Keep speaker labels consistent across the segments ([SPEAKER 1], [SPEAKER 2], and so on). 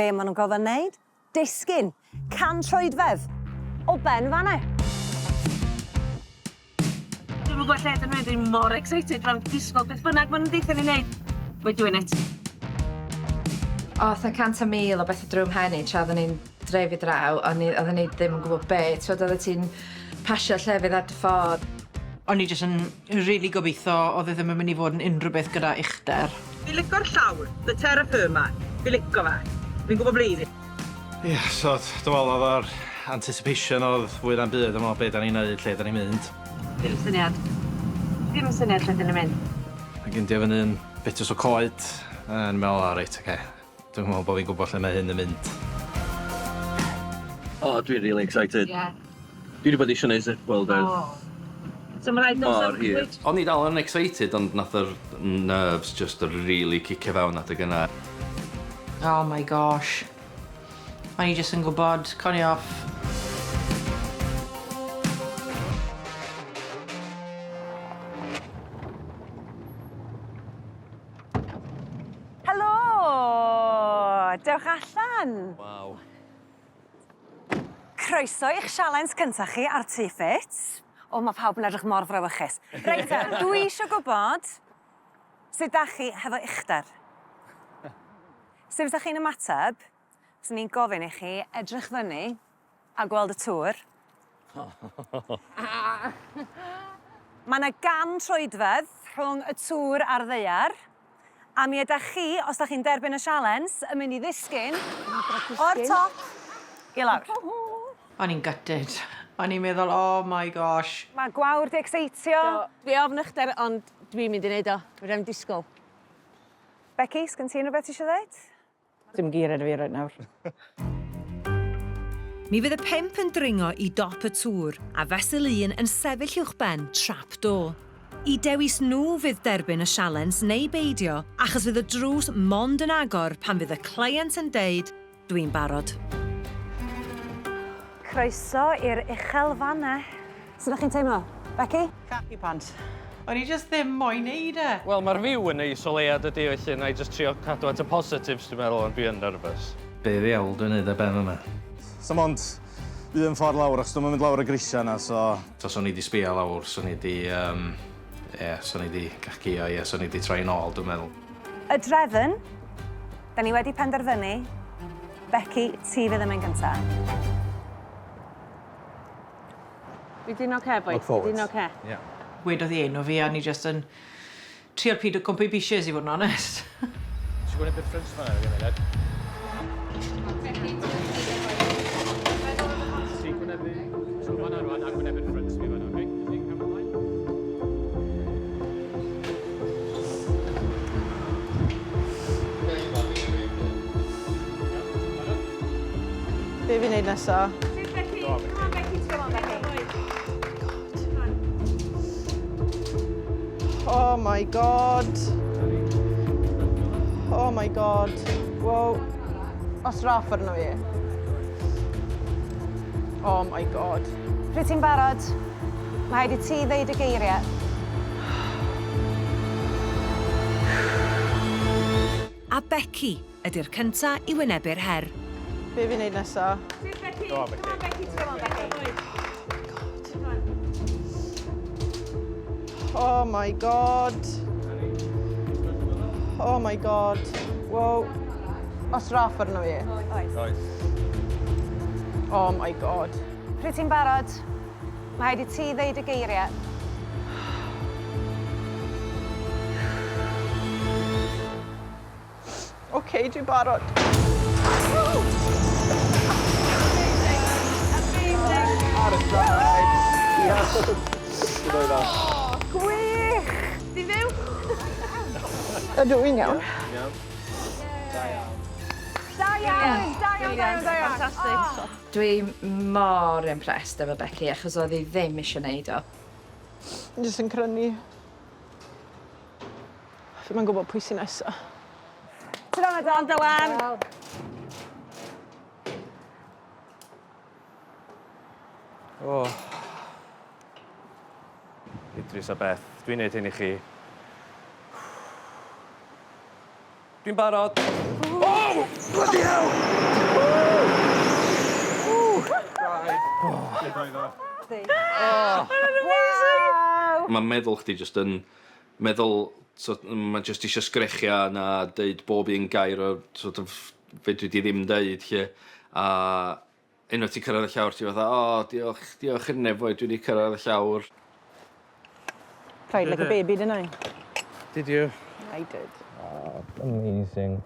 [SPEAKER 1] be maen nhw'n gofyn wneud? Disgyn, 100 troedfedd o ben fan'na.
[SPEAKER 2] Dwi'n gwybod lle dyn nhw, dwi'n mor excited rhan disgwyl beth bynnag maen nhw'n deithio ni wneud. We're doing it.
[SPEAKER 3] O, tha 100,000 o beth o drwm henni tra oedden ni'n dreif i draw, oedden ni ddim yn gwybod be. Oedden ti'n pasio llefydd ar dy ffordd.
[SPEAKER 4] O'n i jyst yn rili gobeithio oedd e ddim yn mynd i fod yn unrhyw beth gyda uchder.
[SPEAKER 5] Fi lico'r llawr, the terra firma. Fi lico fe. Fi'n gwybod bliddi.
[SPEAKER 6] Ie, so dwi'n meddwl oedd yr anticipation oedd fwy na'n byd am beth da ni'n neud, lle da ni'n mynd.
[SPEAKER 2] Dim syniad. Dim syniad lle dyn ni'n mynd.
[SPEAKER 6] Mae gen ti efo un bitws o coed, yn meddwl, o reit, oce. Dwi'n meddwl bod fi'n gwybod lle mae hyn yn mynd.
[SPEAKER 7] O, dwi'n really excited.
[SPEAKER 2] Yeah.
[SPEAKER 7] Dwi wedi bod eisiau neud Zip World ers.
[SPEAKER 2] So mae rhaid
[SPEAKER 7] Mor hir.
[SPEAKER 8] O'n i dal yn excited, ond nath yr nerves just really cicio fewn at y gynna.
[SPEAKER 4] Oh my gosh. O'n i jyst yn gwybod, coni off.
[SPEAKER 1] Helo! Dewch allan.
[SPEAKER 8] Waw.
[SPEAKER 1] Croeso i'ch sialens cyntaf chi ar Ffit. O, mae pawb yn edrych mor frawychus. Reit, dwi eisiau gwybod sut da chi hefo uchder. Sut ydych chi'n ymateb, os ni'n gofyn i chi edrych fyny a gweld y tŵr. Mae yna 100 troedfedd rhwng y tŵr a'r ddaear. A mi ydych chi, os ydych chi'n derbyn y sialens, yn mynd i ddisgyn o'r top i lawr.
[SPEAKER 4] O'n i'n gutted. O'n i'n meddwl, oh my gosh.
[SPEAKER 1] Mae gwawr di exeitio.
[SPEAKER 2] Dwi ofn uchder, ond dwi'n mynd i wneud o. Dwi'n disgwyl.
[SPEAKER 1] Becky, sgyn ti'n rhywbeth eisiau dweud?
[SPEAKER 5] Dim gyr ar fi rhaid nawr.
[SPEAKER 9] Mi fydd y 5 yn dringo i dop y tŵr a fesel 1 yn sefyll uwchben trap door. I dewis nhw fydd derbyn y sialens neu beidio, achos fydd y drws mond yn agor pan fydd y cleiant yn deud, dwi'n barod.
[SPEAKER 1] Croeso i'r uchel fanna. Sut ydych chi'n teimlo? Becky?
[SPEAKER 5] Khaki pants.
[SPEAKER 4] O'n i jyst ddim moyn neud e.
[SPEAKER 10] Wel, mae'r view yn neis o leiad ydi, felly na i just trio cadw at y positives, dwi'n meddwl, ond dwi yn nervous.
[SPEAKER 6] Be ddiawl dwi'n neud y ben yma?
[SPEAKER 11] So mond un ffordd lawr, achos dwi'n mynd lawr y grisia yna, so...
[SPEAKER 6] So, son i di sbio lawr, son i di... son i di cacio, son i di troi nôl, dwi'n meddwl.
[SPEAKER 1] Y drefn, da ni wedi penderfynu, Becky, ti fydd yn mynd gyntaf.
[SPEAKER 2] Fi di'n oce, boi?
[SPEAKER 11] Look forward.
[SPEAKER 2] Fi di'n oce?
[SPEAKER 11] Yeah.
[SPEAKER 4] Wedodd i enw fi, a ni jyst yn trio pyd o gwmpu bisies i fod yn onest.
[SPEAKER 10] Ti'n gwneud beth ffrins fan'na, fi gwneud? Ti'n gwneud fi... So fan'na rwan, a gwneud beth ffrins fi fan'na, oce? Ti'n cael ymlaen?
[SPEAKER 5] Be fi'n neud nesa?
[SPEAKER 2] Becky, come on, Becky, come on, Becky.
[SPEAKER 5] Oh my god. Oh my god. Wow. Os raff arno fi. Oh my god.
[SPEAKER 1] Pryd ti'n barod? Mae rhaid i ti ddeud y geiriau.
[SPEAKER 9] A Becky ydy'r cynta i wynebu'r her.
[SPEAKER 5] Be fi'n neud nesa?
[SPEAKER 2] Becky, come on, Becky, come on, Becky.
[SPEAKER 5] Oh my god. Oh my god. Wow. Os raff arno fi.
[SPEAKER 10] Oes.
[SPEAKER 5] Oh my god.
[SPEAKER 1] Pryd ti'n barod? Mae rhaid i ti ddeud y geiriau.
[SPEAKER 5] Okay, dwi'n barod.
[SPEAKER 10] Ar y traed. Iawn.
[SPEAKER 1] Gwych!
[SPEAKER 2] Di fyw?
[SPEAKER 5] Ydw i'n iawn.
[SPEAKER 10] Iawn. Da iawn.
[SPEAKER 1] Da iawn.
[SPEAKER 2] Fantastic.
[SPEAKER 3] Dwi mor impressed efo Becky, achos oedd hi ddim eisiau neud o.
[SPEAKER 5] Jyst yn crynu. Fi'n gwybod pwy sy'n nesa.
[SPEAKER 1] Tydw Don Dylan.
[SPEAKER 10] O. Idris a Beth, dwi'n neud hyn i chi. Dwi'n barod.
[SPEAKER 11] Bloody hell!
[SPEAKER 8] ma meddwl chdi just yn meddwl, mae just eisiau sgrechian a deud bob un gair o sort of fe dwi di ddim deud lle. A unwaith ti cyrraedd y llawr ti fatha, diolch yn nefoedd, dwi wedi cyrraedd y llawr.
[SPEAKER 5] Cried like a baby, didn't I?
[SPEAKER 6] Did you?
[SPEAKER 5] I did.
[SPEAKER 6] Oh, amazing.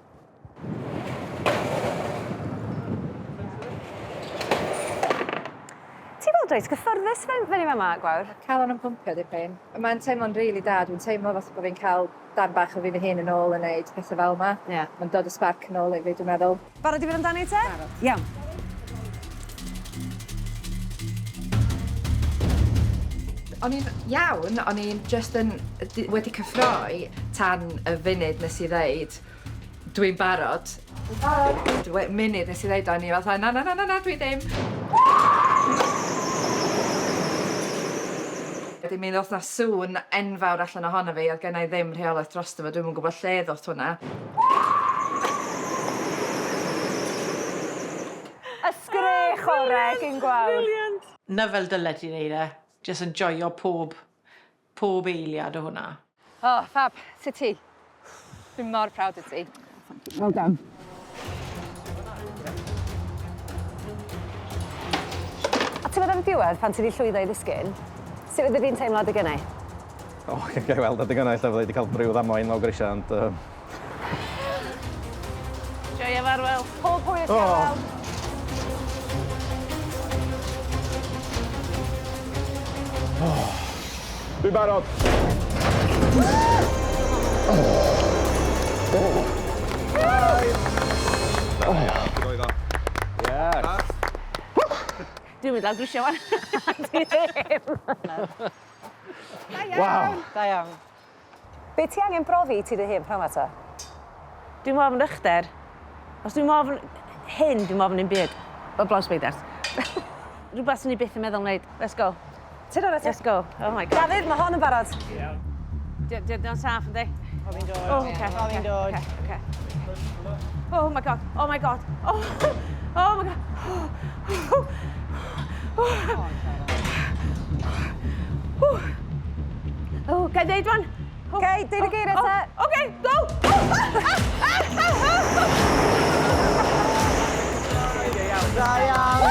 [SPEAKER 1] Ti'n bod reit gyfforddus fyny yma, Gwawr?
[SPEAKER 3] Calon yn pwmpio dipyn. Mae'n teimlo'n rili da. Dwi'n teimlo fath bod fi'n cael dan bach o fi hun yn ôl yn neud pethau fel yma.
[SPEAKER 1] Ie.
[SPEAKER 3] Mae'n dod y spark yn ôl i fi, dwi'n meddwl.
[SPEAKER 1] Barod i fynd amdani te?
[SPEAKER 3] Barod.
[SPEAKER 1] Iawn.
[SPEAKER 3] O'n i'n iawn, o'n i'n just yn wedi cyffroi tan y funud nes i ddeud dwi'n barod. Munud nes i ddeud o'n i fatha, na, dwi ddim. Ydy mi ddoth na sŵn enfawr allan ohono fi, oedd gen i ddim rheolaeth drosto fo, dwi'n yn gwybod lle ddoth hwnna.
[SPEAKER 1] Y sgrech orau gyn Gwawr.
[SPEAKER 4] Na fel dyled i wneud e. Just yn joio pob eiliad o hwnna.
[SPEAKER 3] O, fab, sut ti? Dwi'n mor proud o ti.
[SPEAKER 5] Well done.
[SPEAKER 1] A ti'n meddwl am y diwedd pan ti wedi llwyddo i ddisgyn? Sut fydde fi'n teimlo dy gynnau?
[SPEAKER 6] O, gai weld adeg yna, lle fydde wedi cael briw ddamwain lawr grisiau, ond...
[SPEAKER 2] Joio farwel.
[SPEAKER 1] Pob hwyl i gael.
[SPEAKER 11] Dwi'n barod.
[SPEAKER 2] Dwi'n mynd lawr grisiau wan.
[SPEAKER 11] Waw.
[SPEAKER 5] Da iawn.
[SPEAKER 1] Be ti angen brofi ti dy hun pnawn eto?
[SPEAKER 2] Dwi'n mofn ychdar. Os dwi'n mofn hyn, dwi'n mofn un byd. O blaws beidars. Rhywbeth sy'n ni byth yn meddwl wneud. Let's go.
[SPEAKER 1] Ti'n o'r
[SPEAKER 2] Let's go. Oh my god.
[SPEAKER 1] Dafydd, mae hon yn barod.
[SPEAKER 2] Dwi'n saff yndi?
[SPEAKER 5] O fi'n dod.
[SPEAKER 2] Oh, okay.
[SPEAKER 5] O fi'n dod.
[SPEAKER 2] Okay. Oh my god. Oh my god. Oh my god. Oh, ga i ddeud wan?
[SPEAKER 1] Gai, deud y geiriau te.
[SPEAKER 2] Okay, go!
[SPEAKER 5] Da iawn.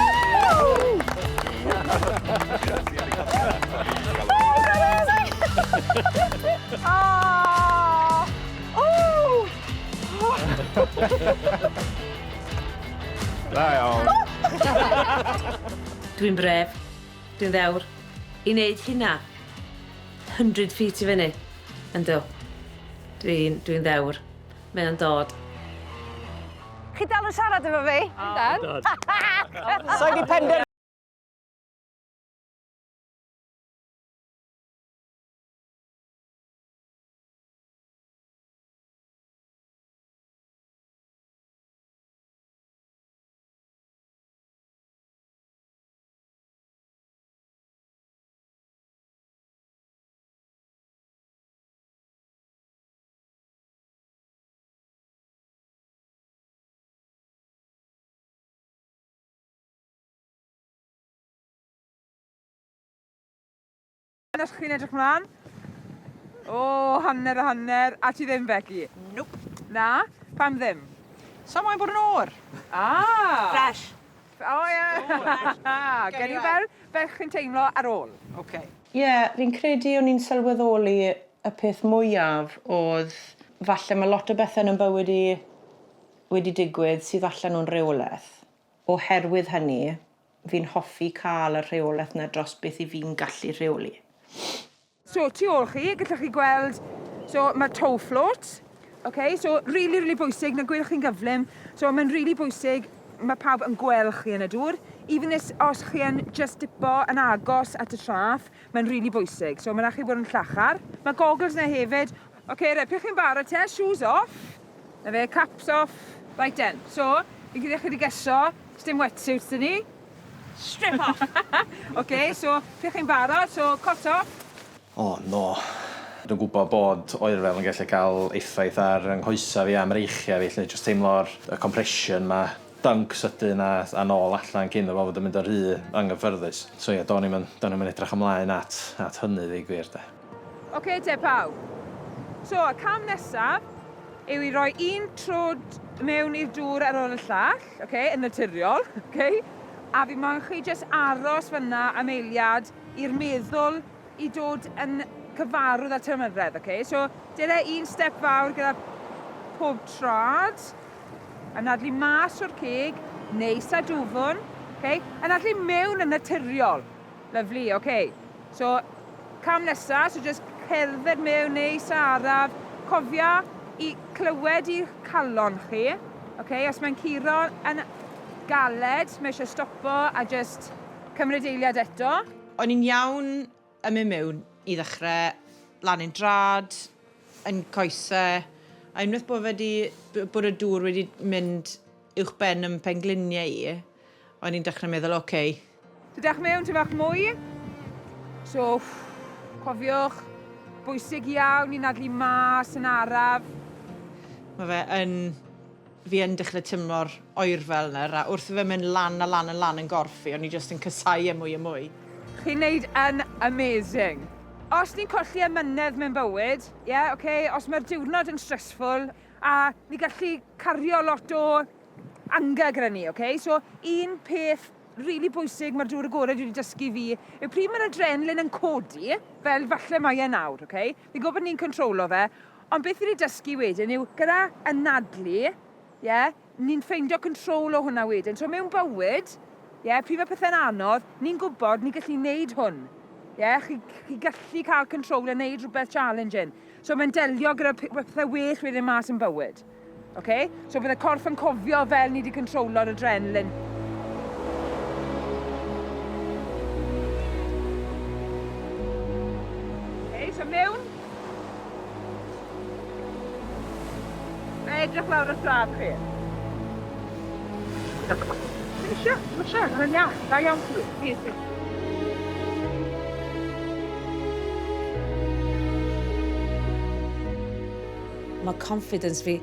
[SPEAKER 11] Da iawn.
[SPEAKER 2] Dwi'n bref, dwi'n ddewr. I wneud hynna, 100 feet i fyny, ynddo. Dwi'n ddewr. Mae o'n dod.
[SPEAKER 1] Chi dal yn siarad efo fi?
[SPEAKER 5] So i di penderfynu.
[SPEAKER 12] Ydych chi'n edrych mlaen? O, hanner a hanner. A ti ddim, Becky?
[SPEAKER 5] Nope.
[SPEAKER 12] Na? Pam ddim?
[SPEAKER 5] So mae'n bod yn o'r.
[SPEAKER 2] Fresh.
[SPEAKER 12] O ie. Gen i fel chi'n teimlo ar ôl.
[SPEAKER 5] OK.
[SPEAKER 4] Ie, fi'n credu o'n i'n sylweddoli y peth mwyaf oedd falle mae lot o bethau yn bywyd i wedi digwydd sydd allan o'n reolaeth. Oherwydd hynny, fi'n hoffi cael y rheolaeth na dros beth i fi'n gallu rheoli.
[SPEAKER 12] So, tu ôl chi, gallwch chi gweld, so mae toe float. OK, so really bwysig, na gwelwch chi'n gyflym. So mae'n really bwysig, mae pawb yn gweld chi yn y dŵr. Even os chi yn just dipo yn agos at y traff, mae'n really bwysig. So mae'n rhaid chi bod yn llachar. Mae goggles na hefyd. OK, peth chi'n barod te, shoes off. Na fe, caps off. Right then. So, i gyda chi wedi geso, dim wetsuits dyn ni.
[SPEAKER 2] Strip off.
[SPEAKER 12] OK, so peth chi'n barod, so cot off.
[SPEAKER 6] O, no. Dwi'n gwybod bod oerfel yn gallu cael effaith ar ynghoesa fi am reichia fi, lle jyst teimlo'r compression ma, dunk sydyn a nôl allan cyn o fod yn mynd o'r rhy anghyffyrddus. So ie, do'n i'n edrych ymlaen at hynny ddeg gwir de.
[SPEAKER 12] OK te pawb. So, y cam nesaf yw i roi un trwd mewn i'r dŵr ar ôl y llall, yn naturiol, a fi moyn chi jyst aros fyna am eiliad i'r meddwl i dod yn cyfarwydd â tymyredd, So, dyle un step fawr gyda pob trad, a nadlu mas o'r ceg, neis a dwfwn, a nadlu mewn yn naturiol. Lyfli, So, cam nesaf, so jyst cerdded mewn neis a araf, cofia i clywed i'ch calon chi, os mae'n curo yn galed, mae eisiau stopo a jyst cymryd eiliad eto.
[SPEAKER 4] O'n i'n iawn yn mynd mewn i ddechrau lan i'n drad, yn coesau, a unwaith bod y dŵr wedi mynd uwch ben yn pengliniau i, o'n i'n dechrau meddwl,
[SPEAKER 12] Dydech mewn tyfach mwy, so cofiwch, bwysig iawn i nadlu mas yn araf.
[SPEAKER 4] Mae fe fi yn dechrau tymlo'r oer fel yna, a wrth i fe mynd lan a lan a lan yn gorffi, o'n i jyst yn cysau mwy a mwy.
[SPEAKER 12] Chi'n neud yn amazing. Os ni'n colli amynedd mewn bywyd, os mae'r diwrnod yn stressful, a ni gallu cario lot o anger gyda ni, So, un peth really bwysig mae'r dŵr agored wedi dysgu fi yw pryd mae'r adrenalin yn codi, fel falle mae e nawr, Fi'n gwybod ni'n controlo fe, ond beth wedi dysgu wedyn yw gyda anadlu, ni'n ffeindio control o hwnna wedyn. So mewn bywyd, pryd mae pethau'n anodd, ni'n gwybod ni'n gallu neud hwn. Chi gallu cael control a neud rhywbeth challenging. So mae'n delio gyda pethau well wedyn mas yn bywyd. So bydd y corff yn cofio fel ni wedi controlo'r adrenalin. So mewn. Edrych lawr y strad chi. Eisiau, yn iawn, da iawn chi.
[SPEAKER 2] Mae confidence fi,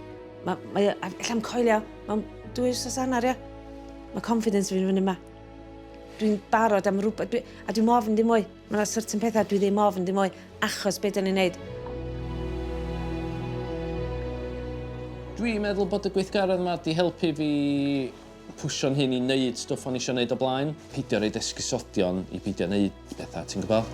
[SPEAKER 2] allan coelio, mae'n 2 wsos hanner, Mae confidence fi'n fyny yma. Dwi'n barod am rhywbeth, a dwi'n ofn dim mwy. Mae'n certain pethau dwi ddim ofn dim mwy, achos beth dyn ni'n neud.
[SPEAKER 10] Dwi'n meddwl bod y gweithgaredd yma wedi helpu fi pwsio'n hyn i wneud stwff o'n eisiau wneud o blaen. Peidio roid esgusodion i beidio wneud bethau, ti'n gwybod?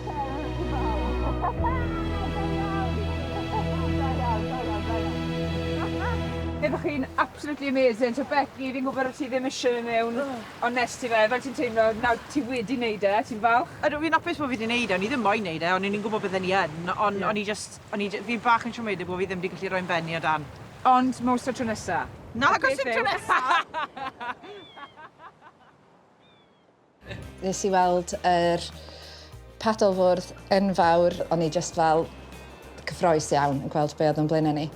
[SPEAKER 12] Efo chi'n absolutely amazing. So Becky, fi'n gwybod ti ddim eisiau mewn, ond nes ti fe, fel ti'n teimlo, nawr ti wedi wneud e, ti'n falch?
[SPEAKER 4] Fi'n apus bod fi wedi wneud e, o'n i ddim moyn wneud e, ond ni'n gwybod beth ni yn, ond fi'n bach yn siomedig bod fi ddim wedi gallu roi'n benni o dan.
[SPEAKER 12] Ond most o'r tro nesa?
[SPEAKER 4] Na, gos i'n tro nesa!
[SPEAKER 3] Nes i weld yr paddlefwrdd enfawr, o'n i just fel cyffroes iawn yn gweld be oedd yn blaenau ni.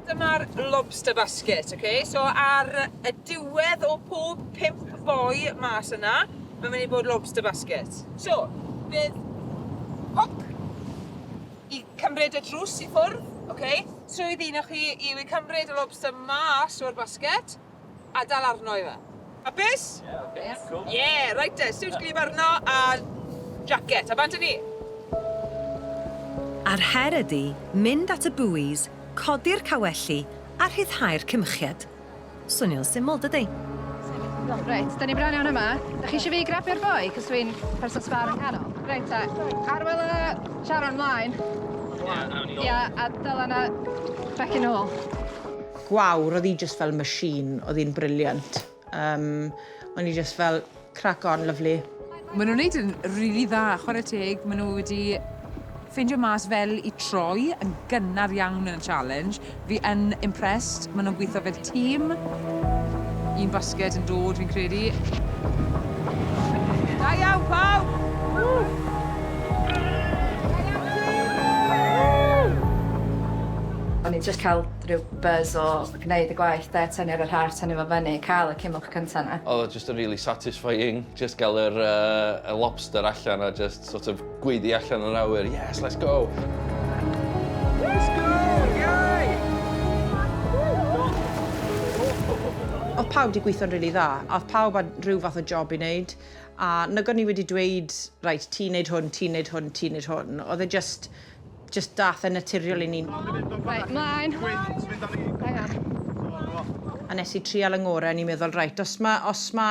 [SPEAKER 12] Dyma'r lobster basket, So ar y diwedd o pob 5 boi mas yna, mae'n mynd i bod lobster basket. So, bydd hop i cymryd y drws i ffwrdd, Swydd un o chi yw i cymryd y lobster mas o'r basket a dal arno i fe. Hapus? Cool. Right te, stiwt glif arno a jacket, a bant ni.
[SPEAKER 9] A'r her ydi mynd at y buoys, codi'r cawelli a rhyddhau'r cymchiad. Swnio'n syml, dydi?
[SPEAKER 3] Reit, da ni bron iawn yma. Da chi eisiau fi grabio'r boi, cos dwi'n person sbar yn canol. Reit te, arwyl y Sharon mlaen. A dyla na bec yn ôl.
[SPEAKER 4] Gwawr, oedd hi just fel machine, oedd hi'n briliant. O'n i just fel crack on, lyflu.
[SPEAKER 12] Maen nhw'n gwneud yn rili dda, chwarae teg. Maen nhw wedi ffeindio mas fel i troi yn gynnar iawn yn y challenge. Fi yn impressed. Maen nhw'n gweithio fel tîm. Un basket yn dod, fi'n credu. Da iawn, pawb!
[SPEAKER 3] O'n i'n just cael rhyw buzz o gwneud y gwaith, tynnu'r yr heart, tynnu fo fyny, cael y cymwch cyntaf yna.
[SPEAKER 8] Oedd o just yn really satisfying, just gael y lobster allan a just sort of gweiddi allan yr awyr. Yes, let's go!
[SPEAKER 12] Let's go! Yay!
[SPEAKER 4] Oedd pawb wedi gweithio'n rili dda, a oedd pawb a rhyw fath o job i wneud. A nag o'n i wedi dweud, right, ti'n neud hwn, ti'n neud hwn, ti'n neud hwn. Oedd e just just dath yn naturiol I ni.
[SPEAKER 3] Right, mlaen.
[SPEAKER 4] A nes I trial yng ngorau, ni'n meddwl, reit, os ma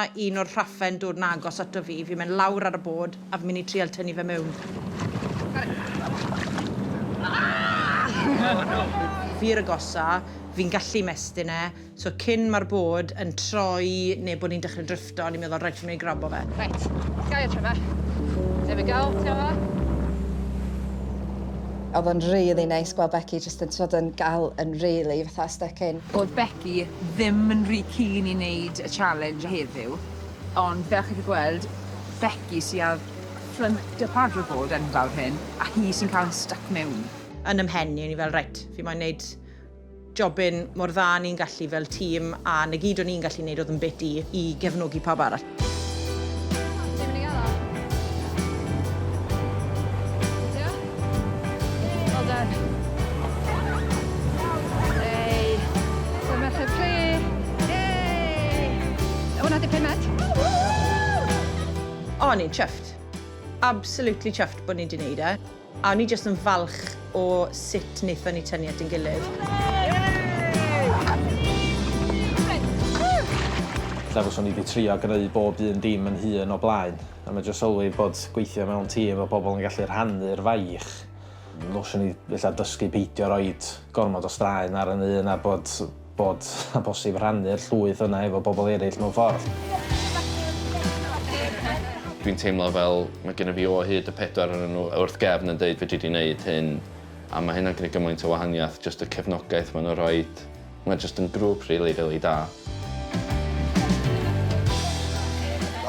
[SPEAKER 4] un o'r rhaffen dod yn agos ato fi, fi'n mynd lawr ar y bod a fi'n mynd I trial tynnu fe mewn. Fi'r agosa, fi'n gallu mestyn so cyn mae'r bod yn troi neu bod ni'n dechrau drifto, ni'n meddwl, reit, fi'n mynd I grabo fe.
[SPEAKER 3] Right, gael Trevor. There we go, Trevor. Oedd o'n really nice gweld Becky jyst yn gael yn really fatha stuck in.
[SPEAKER 12] Oedd Becky ddim yn rhy keen I wneud y challenge heddiw, ond fel chi'n gweld, Becky sy'n ar ffrynt y paddleboard enfawr hyn, a hi sy'n cael stuck mewn.
[SPEAKER 4] Yn ymhenni, ni fel, reit, fi'n moyn wneud jobyn mor dda ni'n gallu fel tîm, a na gyd o'n i'n gallu wneud oedd yn bit I gefnogi pawb arall. O, ni'n chuffed. Absolutely chuffed bod ni wedi wneud A o'n i jyst yn falch o sut wnaethon ni tynnu at ein gilydd.
[SPEAKER 6] Lle fos o'n i wedi trio greu bob un dim yn hun o blaen. A mae jyst sylwi bod gweithio mewn tîm o bobl yn gallu rhannu'r faich. Lwysio ni dysgu peidio roed gormod o straen ar yn un a bod a bosib rhannu'r llwyth yna efo bobl eraill mewn ffordd.
[SPEAKER 10] Dwi'n teimlo fel mae gen I fi o hyd y 4 yn nhw wrth gefn yn dweud fedri di wneud hyn. A mae hynna'n gwneud gymaint o wahaniaeth, jyst y cefnogaeth maen nhw'n rhoi. Mae jyst yn grŵp really da.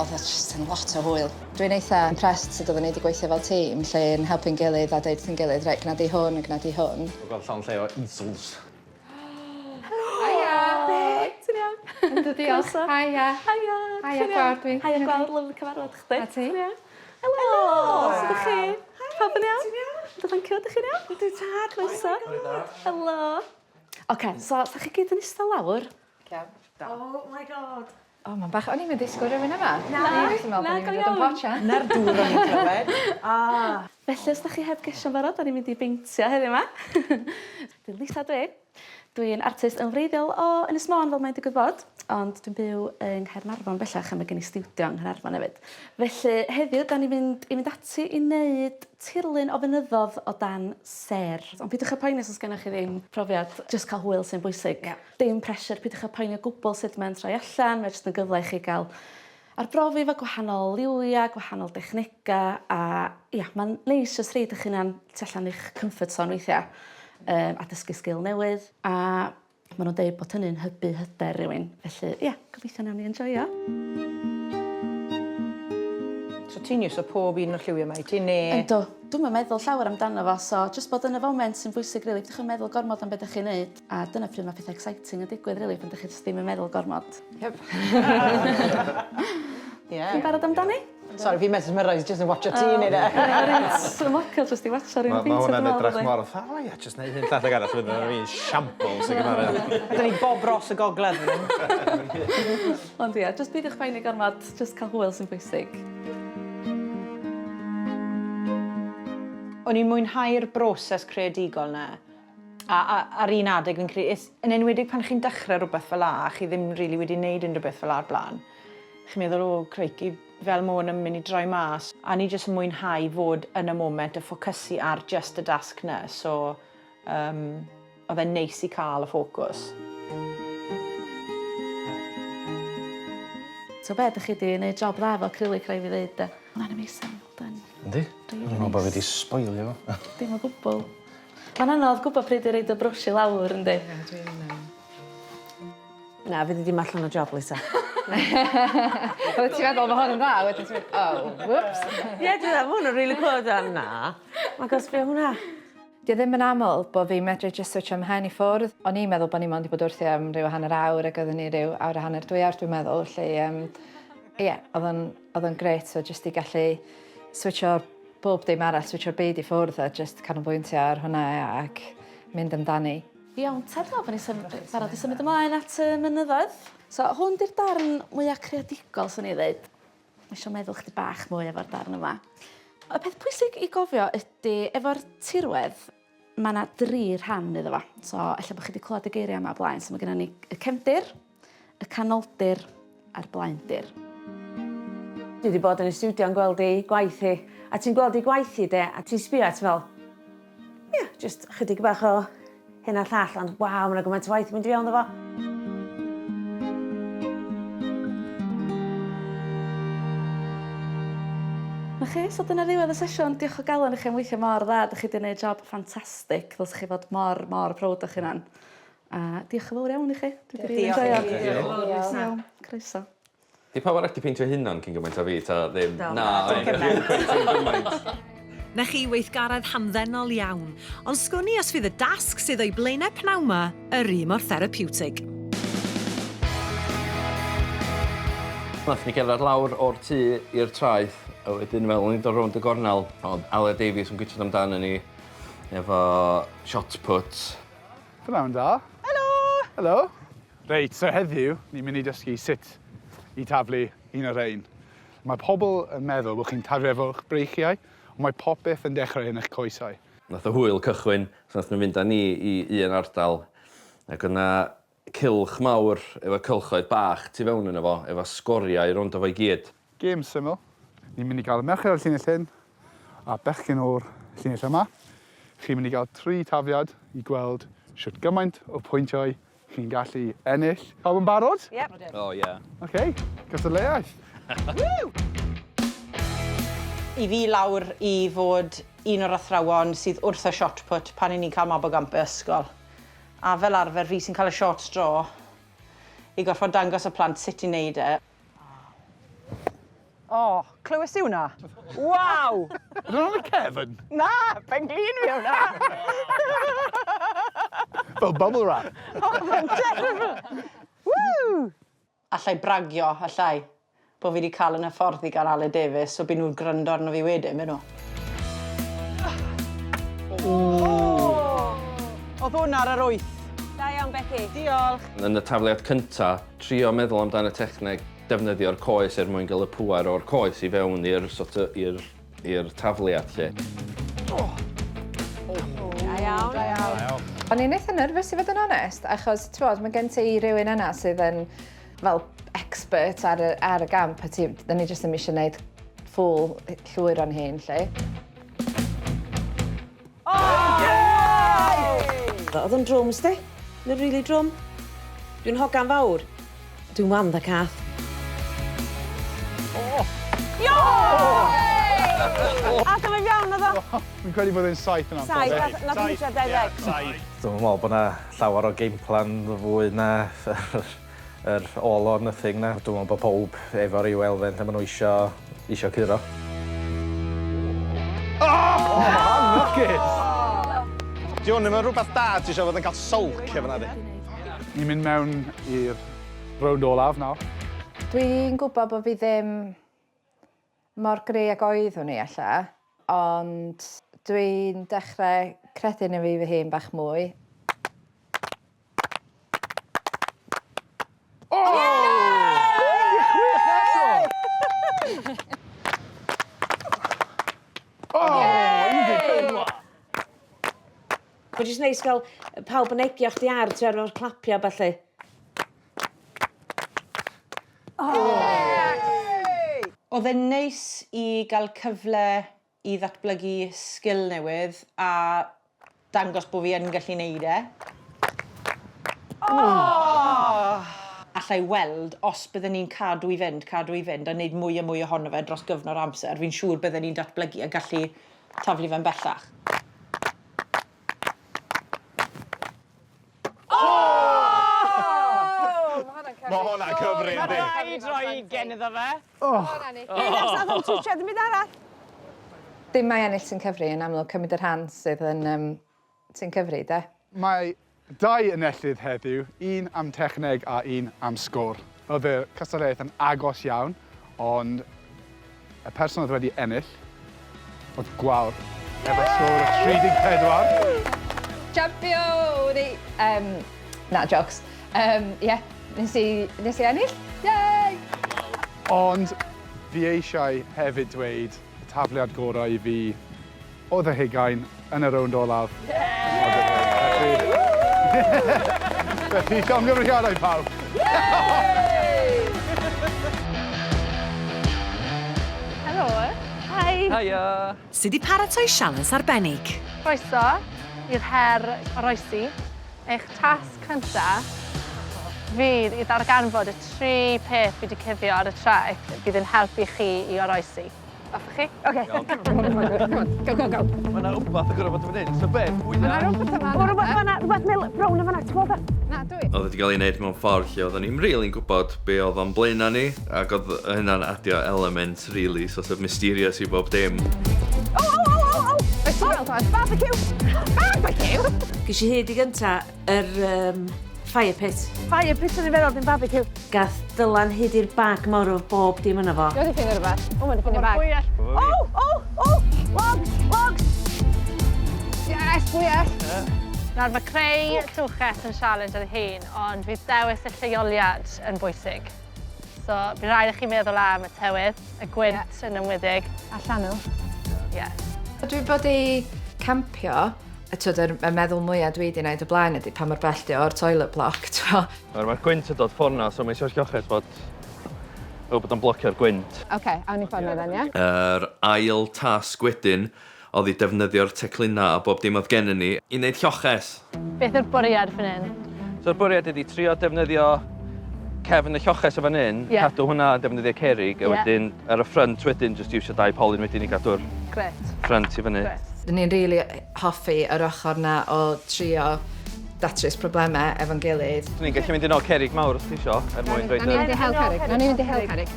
[SPEAKER 3] Oedd jyst yn lot o hwyl. Dwi'n eitha impressed sut oedden ni wedi gweithio fel tîm, lle yn helpu'n gilydd a deud yn gilydd, reit, gwna di hwn a gwna di hwn.
[SPEAKER 6] Dwi'n gweld llawn lle o easels.
[SPEAKER 3] Ynddo diolch. Haia. Haia. Haia, gwawr dwi.
[SPEAKER 2] Haia, gwawr, lyflu cyfarfod chdi.
[SPEAKER 3] A ti?
[SPEAKER 2] Helo. Sut ydych chi? Pawb yn iawn? Ydych chi'n iawn? Dwi'n tad, croeso. Helo. Oce, so, sa'ch chi gyd yn eistedd lawr?
[SPEAKER 12] Oh my god.
[SPEAKER 3] O, mae'n bach, o'n i'n mynd disgwyl rhywun yma.
[SPEAKER 2] Na, go iawn.
[SPEAKER 4] Na'r dŵr o'n i'n clywed.
[SPEAKER 2] Felly, os da chi heb gesio barod, da ni'n mynd I beintio heddiw yma. Dwi'n Lisa dwi. Dwi'n artist yn wreiddiol o Ynys Môn fel mae'n digwydd bod, ond dwi'n byw yng Nghaernarfon bellach a mae gen I stiwdio yng Nghaernarfon hefyd. Felly heddiw, da ni'n mynd ati I wneud tirlun o fynyddodd o dan ser. Ond pidwch y poeni os gennych chi ddim profiad, jyst cael hwyl sy'n bwysig. Dim pressure, pidwch y poeni o gwbl sut mae'n troi allan, mae jyst yn gyfle I chi gael arbrofi efo gwahanol liwia, gwahanol dechnega, a mae'n neis jyst reid eich hunan tu allan i'ch comfort zone weithiau. A dysgu sgil newydd, a maen nhw'n dweud bod hynny'n hybu hyder rhywun. Felly, gobeithio nawn ni enjoyo.
[SPEAKER 4] So ti'n iws o pob un o'r lliwiau yma I ti, ne?
[SPEAKER 2] Yndw, dwi'n meddwl llawer amdano fo, so jyst bod yn y foment sy'n bwysig, rili. Pidwch yn meddwl gormod am beth ydych chi'n neud, a dyna pryd mae pethau exciting yn digwydd, rili, pan ydych chi ddim yn meddwl gormod.
[SPEAKER 3] Yep.
[SPEAKER 2] Chi'n barod amdani?
[SPEAKER 4] Sorry, fi mesmerised just yn watch o ti neud
[SPEAKER 2] Dwi'n mocio just I watcho rhywun
[SPEAKER 6] Mae hwnna'n edrych mor just neud hyn llall ag arall fydd yn fi'n shambles sy'n gymaru.
[SPEAKER 4] Ydyn ni Bob Ross y gogledd.
[SPEAKER 2] Ond just byd i'ch poeni gormod, just cael hwyl sy'n bwysig.
[SPEAKER 4] O'n i'n mwynhau'r broses creadigol na. Ar un adeg yn creu... Yn enwedig pan chi'n dechrau rhywbeth fel a chi ddim really wedi wneud unrhyw beth fel ar blaen. Chi'n meddwl, craici, fel môr yn mynd I droi mas. A ni jyst yn mwynhau fod yn y moment y ffocysu ar just y dasg na. So, oedd e'n neis I cael y ffocws.
[SPEAKER 2] So be, ydych chi wedi gwneud job dda efo acrylic rai fi ddeud? Hwna'n amazing.
[SPEAKER 6] Yndi? Dwi'n meddwl bod wedi spoilio fo.
[SPEAKER 2] Dim o gwbl. Mae'n anodd gwybod pryd I reid y brwsi lawr, yndi?
[SPEAKER 4] Na, fi wedi allan o job, Lisa.
[SPEAKER 3] Oeddet ti'n meddwl bod hwn yn dda, wedyn ti'n meddwl, whoops.
[SPEAKER 4] Ie, dwi'n meddwl, hwn yn rili clywed am na. Mae'n gosbio hwnna.
[SPEAKER 3] Di ddim yn aml bod fi medru just switch am hen I ffwrdd. O'n i'n meddwl bod ni'n mynd I bod wrthi am rhyw hanner awr ac oedden ni rhyw awr a hanner 2 awr dwi'n meddwl. Oedd o'n gret, so just I gallu switcho'r bob dim arall, switcho'r byd I ffwrdd a just canolbwyntio ar hwnna ac mynd amdani.
[SPEAKER 2] Iawn, tedlo, bod ni'n barod I symud ymlaen at y mynyddoedd. So, hwn di'r darn mwyaf creadigol, sy'n ni ddweud. Mae eisiau meddwl chdi bach mwy efo'r darn yma. Y peth pwysig I gofio ydy, efo'r tirwedd,
[SPEAKER 13] Mae yna 3 rhan iddo fo. So, ella bod chi wedi clywed y geiriau yma o blaen. So, mae gennym ni y cefndir, y canoldir a'r blaendir.
[SPEAKER 2] Dwi wedi bod yn y studio yn gweld ei gwaith hi. A ti'n gweld ei gwaith hi, de, a ti'n sbio at fel... Ie, just chydig bach o hyn a llall, ond waw, mae'n gymaint o waith yn mynd i fewn efo.
[SPEAKER 13] Na chi, so dyna ddiwedd y sesiwn. Diolch o galon i chi am weithio mor dda. Dych chi wedi gwneud job ffantastig. Ddylsech chi fod mor prowd o'ch hunan. A diolch yn fawr iawn i chi. Diolch. Croeso.
[SPEAKER 10] Di pa war wedi peintio hynna'n cyn gymaint o fi, ta ddim? Na,
[SPEAKER 9] Na chi weithgaredd hamddenol iawn, ond sgwni os fydd y dasg sydd o'i blaenau pnawma yr un mor therapeutig.
[SPEAKER 10] Nath ni gerdded lawr o'r tŷ i'r traeth, a wedyn fel o'n i'n dod rownd y gornel, oedd Ale Davies yn gweithio amdano ni efo shot put.
[SPEAKER 14] Pnawn da. Helo! Helo. Reit, so heddiw, ni'n mynd i dysgu sut i taflu un o'r ein. Mae pobl yn meddwl bod chi'n taflu efo'ch breichiau, ond mae popeth yn dechrau yn eich coesau.
[SPEAKER 10] Nath y hwyl cychwyn, so nath nhw'n mynd â ni i un ardal, ac yna cylch mawr efo cylchoedd bach tu fewn yno fo, efo sgoriau rownd o fo i gyd.
[SPEAKER 14] Gêm syml. Ni'n mynd i gael y merched o'r llinell hyn, a bechgyn o'r llinell yma. Chi'n mynd i gael 3 tafiad i gweld sut gymaint o pwyntiau chi'n gallu ennill. Pawb yn barod?
[SPEAKER 1] Yep.
[SPEAKER 10] O, ie.
[SPEAKER 14] OK, gystadleuaeth.
[SPEAKER 4] I fi lawr i fod un o'r athrawon sydd wrth y shot put pan i ni'n cael mab o gamp y ysgol. A fel arfer fi sy'n cael y short straw i gorfod dangos y plant sut i wneud e.
[SPEAKER 5] O, clywes i hwnna? Waw!
[SPEAKER 14] Ydyn nhw'n y cefn?
[SPEAKER 5] Na, ben glin fi hwnna.
[SPEAKER 14] Fel bubble wrap.
[SPEAKER 5] O, fe'n terrible. Woo!
[SPEAKER 4] Allai bragio, allai, bod fi wedi cael yn hyfforddi gan Ale Davies, so bydd nhw'n gryndo arno fi wedyn, mynd nhw. Oedd hwnna ar yr 8.
[SPEAKER 1] Da iawn, Becky.
[SPEAKER 4] Diolch.
[SPEAKER 10] Yn y tafliad cynta, trio meddwl amdano techneg defnyddio'r coes mwyn gael y pŵer o'r coes i fewn i'r tafliad lle.
[SPEAKER 1] Da iawn.
[SPEAKER 3] O'n i'n eitha nerfus i fod yn onest, achos mae gen ti rhywun yna sydd yn fel expert ar y gamp, a da ni jyst yn eisiau gwneud ffwl llwyr o'n hyn, lle.
[SPEAKER 2] Oedd yn drwms, di? Yn rili drwm. Dwi'n hogan fawr. Dwi'n wam dda cath.
[SPEAKER 1] A dyma iawn oedd o.
[SPEAKER 14] Fi'n credu bod e'n 7 yn amser.
[SPEAKER 1] 7, nath ni eisiau 10.
[SPEAKER 6] Dwi'n meddwl bod yna llawer o game plan fwy na yr all or nothing na. Dwi'n meddwl bod pob efo ryw elfen lle maen nhw isio curo.
[SPEAKER 14] Nuggets!
[SPEAKER 11] Diwn, ddim yn rhywbeth da ti eisiau fod yn cael sulk efo na di.
[SPEAKER 14] Ni'n mynd mewn i'r rownd olaf nawr.
[SPEAKER 3] Dwi'n gwybod bod fi ddim mor greu ag oeddwn i alla, ond dwi'n dechrau credu yn fi hun bach mwy.
[SPEAKER 2] Bod jyst neis gael pawb yn egio chdi ar, ti ar o'r clapio a ballu.
[SPEAKER 4] Oedd e'n neis i gael cyfle i ddatblygu sgil newydd a dangos bod fi yn gallu neud e. Allai weld os bydden ni'n cadw i fynd a wneud mwy a mwy ohono fe dros gyfnod amser. Fi'n siŵr bydden ni'n datblygu a gallu taflu fe'n bellach.
[SPEAKER 11] Mae hwnna'n cyfri, yndi?
[SPEAKER 5] Mae rhaid roi gen iddo fe.
[SPEAKER 1] Nes nath o'n twtio ddim byd arall.
[SPEAKER 3] Dim mae ennill sy'n cyfri, yn amlwg cymryd yr hand sydd yn sy'n cyfri, de?
[SPEAKER 14] Mae 2 enellydd heddiw, un am techneg a un am sgôr. Oedd y cystadleuaeth yn agos iawn, ond y person oedd wedi ennill oedd gwawr efo sgôr o 34.
[SPEAKER 3] Champion! Na, jokes. Nes i ennill. Yay!
[SPEAKER 14] Ond fi eisiau hefyd dweud y tafliad gorau i fi o ddehugain yn y rownd olaf. Felly, llongyfriadau pawb.
[SPEAKER 13] Helo. Hi.
[SPEAKER 8] Hiya.
[SPEAKER 9] Sut i paratoi sialens arbennig?
[SPEAKER 13] Croeso i'r her oroesi. Eich tasg cyntaf fydd i ddarganfod y 3 peth fi wedi cuddio ar y traeth bydd yn helpu chi i oroesi. Off chi? OK. Go, go, go.
[SPEAKER 8] Mae yna wbath yn gorfod bod yn hyn, so beth?
[SPEAKER 13] Mae rhywbeth yma. O, rhywbeth yma, rhywbeth brown yma, ti'n gweld? Na, dwi.
[SPEAKER 8] Oedd wedi cael ei wneud mewn ffordd lle oedden ni'n rili'n gwybod be oedd o'n blaen ni, ac oedd hynna'n adio element really sort of mysterious i bob dim.
[SPEAKER 13] O! Beth ti'n gweld o'n? Barbecue! Barbecue!
[SPEAKER 2] Ges i hyd i gynta fire pit.
[SPEAKER 13] Fire pit yn ei feddwl ddim barbecue.
[SPEAKER 2] Gath Dylan hyd i'r bag mawr o bob dim yna fo.
[SPEAKER 13] Dwi wedi ffeindio rhywbeth. O, mae'n ffeindio bag. O! Logs! Logs! Yes, bwyell. Nawr, mae creu trwches yn challenge ar ei hun, ond fydd dewis y lleoliad yn bwysig. So, bydd rhaid i chi meddwl am y tywydd, y gwynt yn ymwydig. A llanw. Ie.
[SPEAKER 3] Dwi bod i campio, y meddwl mwyaf dwi wedi gwneud o blaen ydy pan mae'r bellti o'r toilet block.
[SPEAKER 8] Mae'r gwynt yn dod ffwrna, so mae eisiau'r lloches bod o'n blocio'r gwynt.
[SPEAKER 13] OK, awn i ffordd then, ie?
[SPEAKER 8] Yr ail tasg wedyn oedd i defnyddio'r teclina a bob dim oedd gen ni i wneud lloches.
[SPEAKER 13] Beth yw'r bwriad fan hyn?
[SPEAKER 8] So'r bwriad ydi trio defnyddio cefn y lloches o fan hyn, cadw hwnna defnyddio cerig, a wedyn ar y ffrynt wedyn jyst iwsio 2 polyn wedyn i gadw'r ffrynt i fyny.
[SPEAKER 3] Dyn ni'n rili hoffi yr ochr na o trio datrys problemau efo'n gilydd.
[SPEAKER 8] Dyn ni'n gallu mynd i'n ôl cerig mawr os ti isio, mwyn roed
[SPEAKER 13] Nawn ni'n mynd i hel cerig.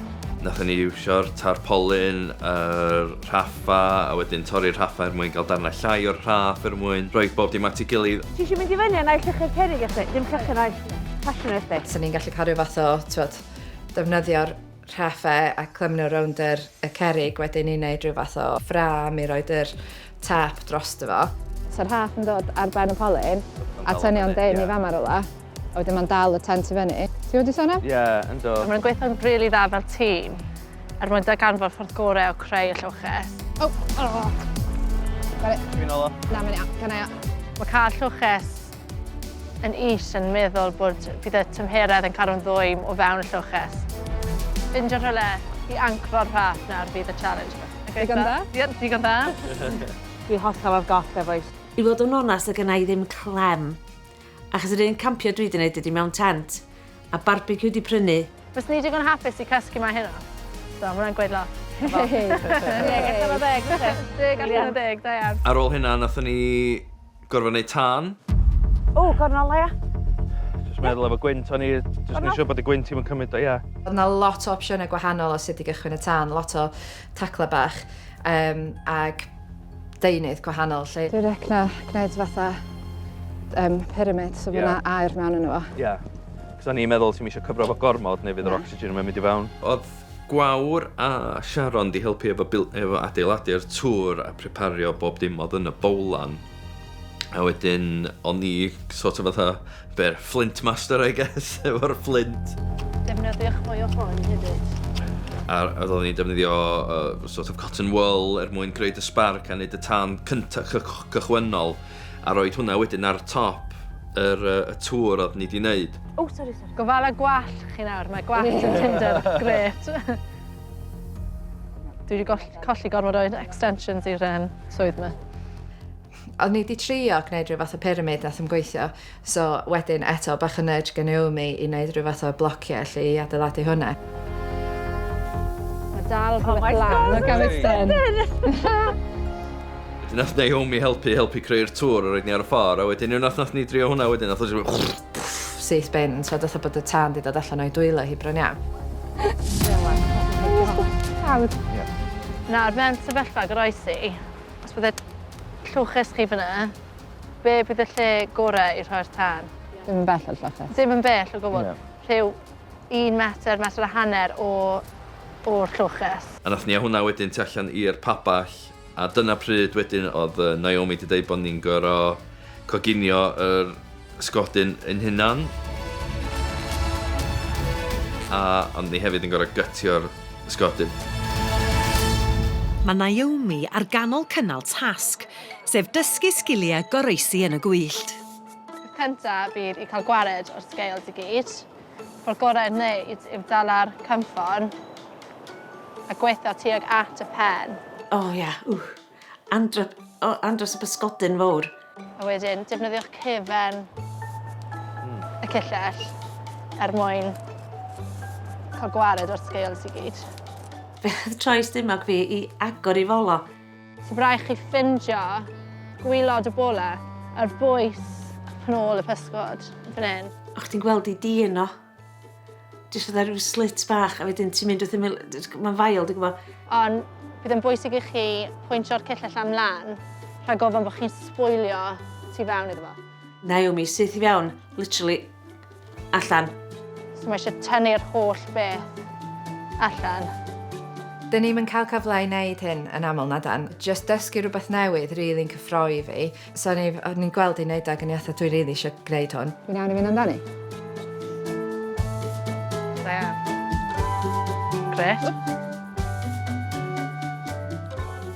[SPEAKER 8] Nathon ni iwsio'r tarpolin, yr rhaffa, a wedyn torri'r rhaffa mwyn gael darnau llai o'r raff mwyn rhoi bob dim at ei gilydd.
[SPEAKER 13] Ti eisiau mynd i fyny a naill llechu'r cerig eich dim llechu'r passion eich di?
[SPEAKER 3] So ni'n gallu cael rhyw fath o defnyddio'r raffau a clymno rownd y cerig, wedyn ni'n neud rhyw fath o ffram i roed yr tap drosto fo.
[SPEAKER 13] So'r raff yn dod ar ben y polyn, a tynnu o'n deud ni fam ar ola, a wedyn mae'n dal y tent i fyny. Ti wedi sôn am?
[SPEAKER 8] Ie, ynddo.
[SPEAKER 13] Mae'n gweithio'n rili dda fel tîm, er mwyn darganfod ffordd gorau o creu y llwches. O!
[SPEAKER 8] Fi'n ola.
[SPEAKER 13] Na, mae'n iawn. Gan iawn. Mae cael llwches yn is yn meddwl bod bydd y tymheredd yn cadw'n ddwym o fewn y llwches. Ffindio rhywle i ancro'r raff nawr fydd y challenge.
[SPEAKER 12] Digon da?
[SPEAKER 13] Ie, digon da.
[SPEAKER 2] Dwi hollol ar goll efoes. I fod yn onast, y gynnau ddim clem. Achos yr un campio dwi wedi gwneud ydi mewn tent, a barbecue di prynu.
[SPEAKER 13] Fes ni digon hapus i cysgu mae hynna? So, mae'n gweud lot. Deg allan o 10, deg allan o 10, da iawn.
[SPEAKER 8] Ar ôl hynna, nathon ni gorfod wneud tân.
[SPEAKER 13] O, gornol ia.
[SPEAKER 8] Jyst meddwl efo gwynt, o'n i jyst yn siŵr bod y gwynt i'm yn cymryd o, ie.
[SPEAKER 3] Oedd yna lot o opsiynau gwahanol o sut i gychwyn y tân, lot o tacla bach ag deunydd gwahanol.
[SPEAKER 13] Dwi'n recna gwneud fatha pyramid, so fyna air mewn yn efo.
[SPEAKER 8] Ie. Cos o'n i'n meddwl ti'n eisiau cyfro fo gormod neu fydd yr oxygen yn mynd i fewn. Oedd Gwawr a Sharon di helpu efo adeiladu'r tŵr a prepario bob dim oedd yn y bowlan. A wedyn, o'n i sort of fatha, flint master, I guess, efo'r flint.
[SPEAKER 13] Defnyddiwch mwy o hwn hefyd.
[SPEAKER 8] A oedd ni'n defnyddio sort of cotton wool mwyn creu y spark a wneud y tân cyntaf cychwynnol a roed hwnna wedyn ar top y tŵr oedd ni wedi wneud.
[SPEAKER 13] O, sori. Gofala gwall chi nawr, mae gwall yn Tinder, gret. Dwi wedi colli gormod o extensions i'r swydd yma.
[SPEAKER 3] Oedd ni wedi trio gwneud rhyw fath o pyramid nath yn gweithio, so wedyn eto bach yn nudge gen Naomi i wneud rhyw fath o blociau lle i adeiladu hwnna.
[SPEAKER 13] Mae dal rhywbeth lan o gael extend.
[SPEAKER 8] Wedyn nath Naomi helpu creu'r tŵr a roed ni ar y ffordd, a wedyn nath ni drio hwnna wedyn, nath o
[SPEAKER 3] syth bin, so dweud bod y tân wedi dod allan o'i dwylo hi bron iawn.
[SPEAKER 13] Nawr, mewn sefyllfa goroesi, os bydd llwches chi fyna, be bydd y lle gorau i rhoi'r tân? Ddim yn bell o'r llwches. Ddim yn bell o gwbl. Rhyw 1 metr, metr a hanner o'r llwches.
[SPEAKER 8] A nath ni a hwnna wedyn tu allan i'r paball, a dyna pryd wedyn oedd Naomi wedi dweud bod ni'n gorfod coginio yr sgodyn yn hynna'n. A ond ni hefyd yn gorfod gytio'r sgodyn.
[SPEAKER 9] mae Naomi ar ganol cynnal tasg, sef dysgu sgiliau goroesi yn y gwyllt.
[SPEAKER 13] Peth cyntaf bydd i cael gwared o'r sgeils i gyd. Ffordd gorau wneud yw dala'r cymffon a gweithio tuag at y pen.
[SPEAKER 2] Andros y bysgodyn fawr.
[SPEAKER 13] A wedyn, defnyddio'ch cefen y cyllell mwyn cael gwared o'r sgeils i gyd.
[SPEAKER 2] Fe oedd troes dimog fi i agor i folo.
[SPEAKER 13] So brau chi ffindio gwylod y bola a'r bwys pan ôl y pysgod fan hyn.
[SPEAKER 2] O'ch ti'n gweld i dyn o. Jyst oedd rhyw slit bach a wedyn ti'n mynd wrth ymwyl, mae'n fael, dwi'n gwybod.
[SPEAKER 13] Ond bydd yn bwysig i chi pwyntio'r cyllell am lan rhag ofyn bod chi'n sbwylio tu fewn iddo fo.
[SPEAKER 2] Naomi, syth i fewn, literally, allan.
[SPEAKER 13] So mae eisiau tynnu'r holl beth allan.
[SPEAKER 3] Dyn ni'n mynd cael cyfle i wneud hyn yn aml na dan. Just dysgu rhywbeth newydd rili'n cyffroi fi. So o'n i'n gweld i'n neud ag yn eitha dwi rili eisiau gwneud hwn.
[SPEAKER 13] Fi'n iawn i fynd amdani? Da iawn. Gret.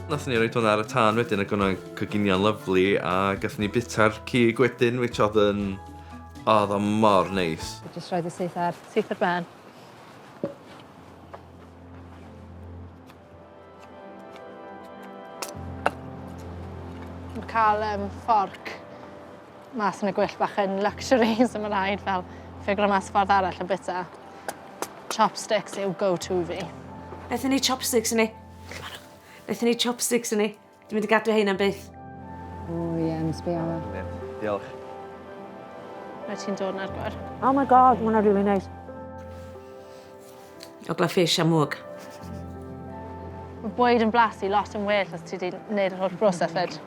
[SPEAKER 8] Nathon ni roed hwnna ar y tân wedyn ac hwnna'n coginion lyflu a gathon ni bita'r cig wedyn, which oedd o mor neis.
[SPEAKER 13] Just roed y syth ar ben. Cael fforc mas yn y gwyll bach yn luxury, so mae'n rhaid fel ffigro mas ffordd arall y bita. Chopsticks yw go-to fi.
[SPEAKER 2] Naethon ni chopsticks yn ni. Naethon ni chopsticks yn ni. Dwi'n mynd i gadw hein am byth.
[SPEAKER 13] O ie, yn sbio fe.
[SPEAKER 8] Diolch.
[SPEAKER 13] Rhaid ti'n dod na'r gwir.
[SPEAKER 2] Oh my god, ma' hwnna really nice. Ogla fish a mwg.
[SPEAKER 13] Mae bwyd yn blasu lot yn well os ti wedi gwneud yr holl broses fyd.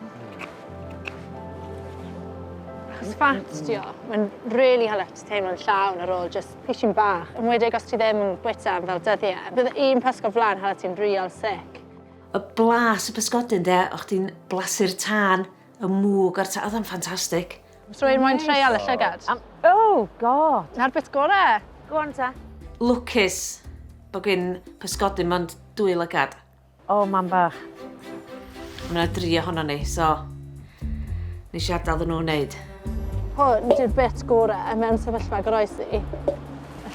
[SPEAKER 13] Achos ffat di o, mae'n really helpu teimlo'n llawn ar ôl just pishin bach. Yn wedig os ti ddim yn bwyta am fel dyddiau. Bydd un pysgod flan hala ti'n real sick.
[SPEAKER 2] Y blas y pysgodyn de, o'ch ti'n blasu'r tân, y mwg a'r tân, oedd yn ffantastig.
[SPEAKER 13] Os rwy'n moyn treial y llygad?
[SPEAKER 2] Oh, god.
[SPEAKER 13] Na'r bit gorau.
[SPEAKER 2] Go on ta. Lwcus bod gyn pysgodyn mond 2 lygad.
[SPEAKER 4] O, man bach.
[SPEAKER 2] Mae yna 3 ohono ni, so nes i adael nhw'n wneud.
[SPEAKER 13] Hwn ydy'r bit gorau mewn sefyllfa goroesi. Y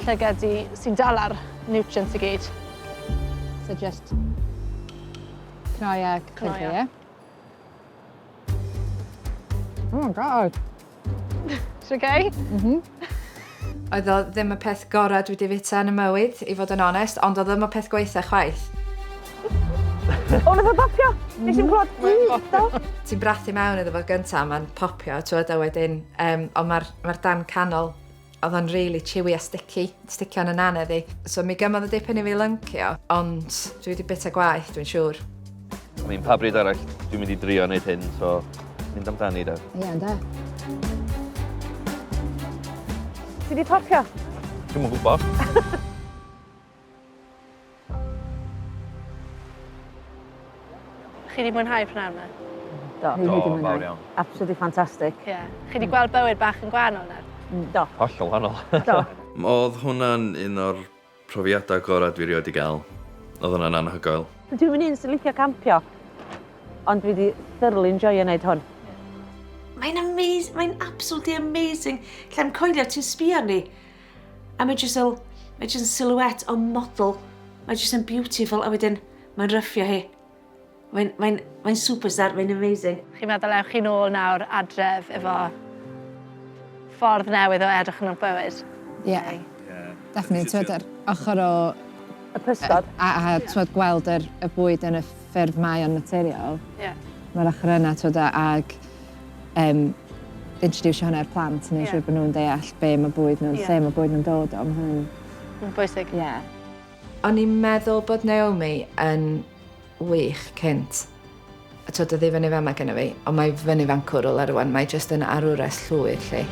[SPEAKER 13] llygad sy'n dal ar nutrients i gyd. So just cnoi a cynnig, ie? Oh my god. Is okay?
[SPEAKER 3] Oedd o ddim y peth gorau dwi wedi fita yn y mywyd, i fod yn onest, ond oedd ddim y peth gweithio chwaith.
[SPEAKER 4] O, nath o bopio! Nes i'n clod
[SPEAKER 3] Ti'n brathu mewn iddo fo gyntaf, mae'n popio, twyd a wedyn, ond mae'r dan canol, oedd o'n really chewy a sticio yn y nanedd i. So mi gymodd y dipyn i fi lyncio, ond dwi wedi bita gwaith, dwi'n siŵr.
[SPEAKER 10] Pa bryd arall dwi'n mynd i drio wneud hyn, so mynd amdani da.
[SPEAKER 13] Ie, ynddo.
[SPEAKER 4] Ti wedi popio?
[SPEAKER 10] Dwi'n mwyn gwybod.
[SPEAKER 13] Chi wedi mwynhau prynawn yma?
[SPEAKER 4] Do.
[SPEAKER 10] Fawr iawn.
[SPEAKER 4] Absolutely fantastic.
[SPEAKER 13] Ie. Chi wedi gweld bywyd bach yn gwahanol nawr?
[SPEAKER 4] Do.
[SPEAKER 10] Hollol wahanol.
[SPEAKER 4] Do.
[SPEAKER 8] Oedd hwnna'n un o'r profiadau gorau dwi rioed i gael. Oedd hwnna'n anhygoel.
[SPEAKER 4] Dwi'n mynd un sy'n licio campio, ond dwi wedi thoroughly enjoyo wneud hwn.
[SPEAKER 2] Mae'n amazing, mae'n absolutely amazing. Lle'n coelio, ti'n sbio ni. A mae'n just yn silhouette o model. Mae'n just yn beautiful, a wedyn mae'n ryffio hi. Mae'n superstar, mae'n amazing.
[SPEAKER 13] Chi'n meddwl ewch chi nôl nawr adref efo ffordd newydd o edrych yn o'r bywyd? Ie. Definitely, twyd yr ochr o
[SPEAKER 4] y pysgod.
[SPEAKER 13] A twyd gweld y bwyd yn y ffurf mae o'n material. Ie. Mae'r ochr yna, twyd, ag introducio hwnna'r plant, neu siŵr bod nhw'n deall be mae bwyd nhw'n, lle mae bwyd nhw'n dod o. Mae'n bwysig. Ie.
[SPEAKER 3] O'n i'n meddwl bod Naomi yn wych cynt. A twyd, o ddifyn i fe yma gyda fi, ond mae fyny fan cwrwl ar rwan, mae jyst yn arwres llwyr, lle.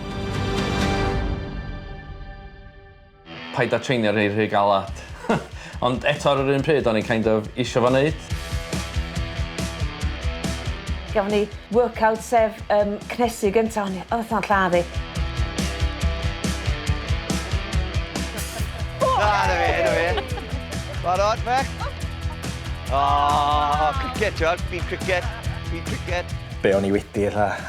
[SPEAKER 10] Paid a treinio rhy galad. Ond eto ar yr un pryd, o'n i'n kind of isio fo wneud.
[SPEAKER 2] Gafon ni workout sef cnesu gyntaf, oedd o'n lladdu.
[SPEAKER 15] Na, na fi. Barod, Bec? Oh, cricket, John. Beat cricket. Beat cricket.
[SPEAKER 6] Be o'n i wedi,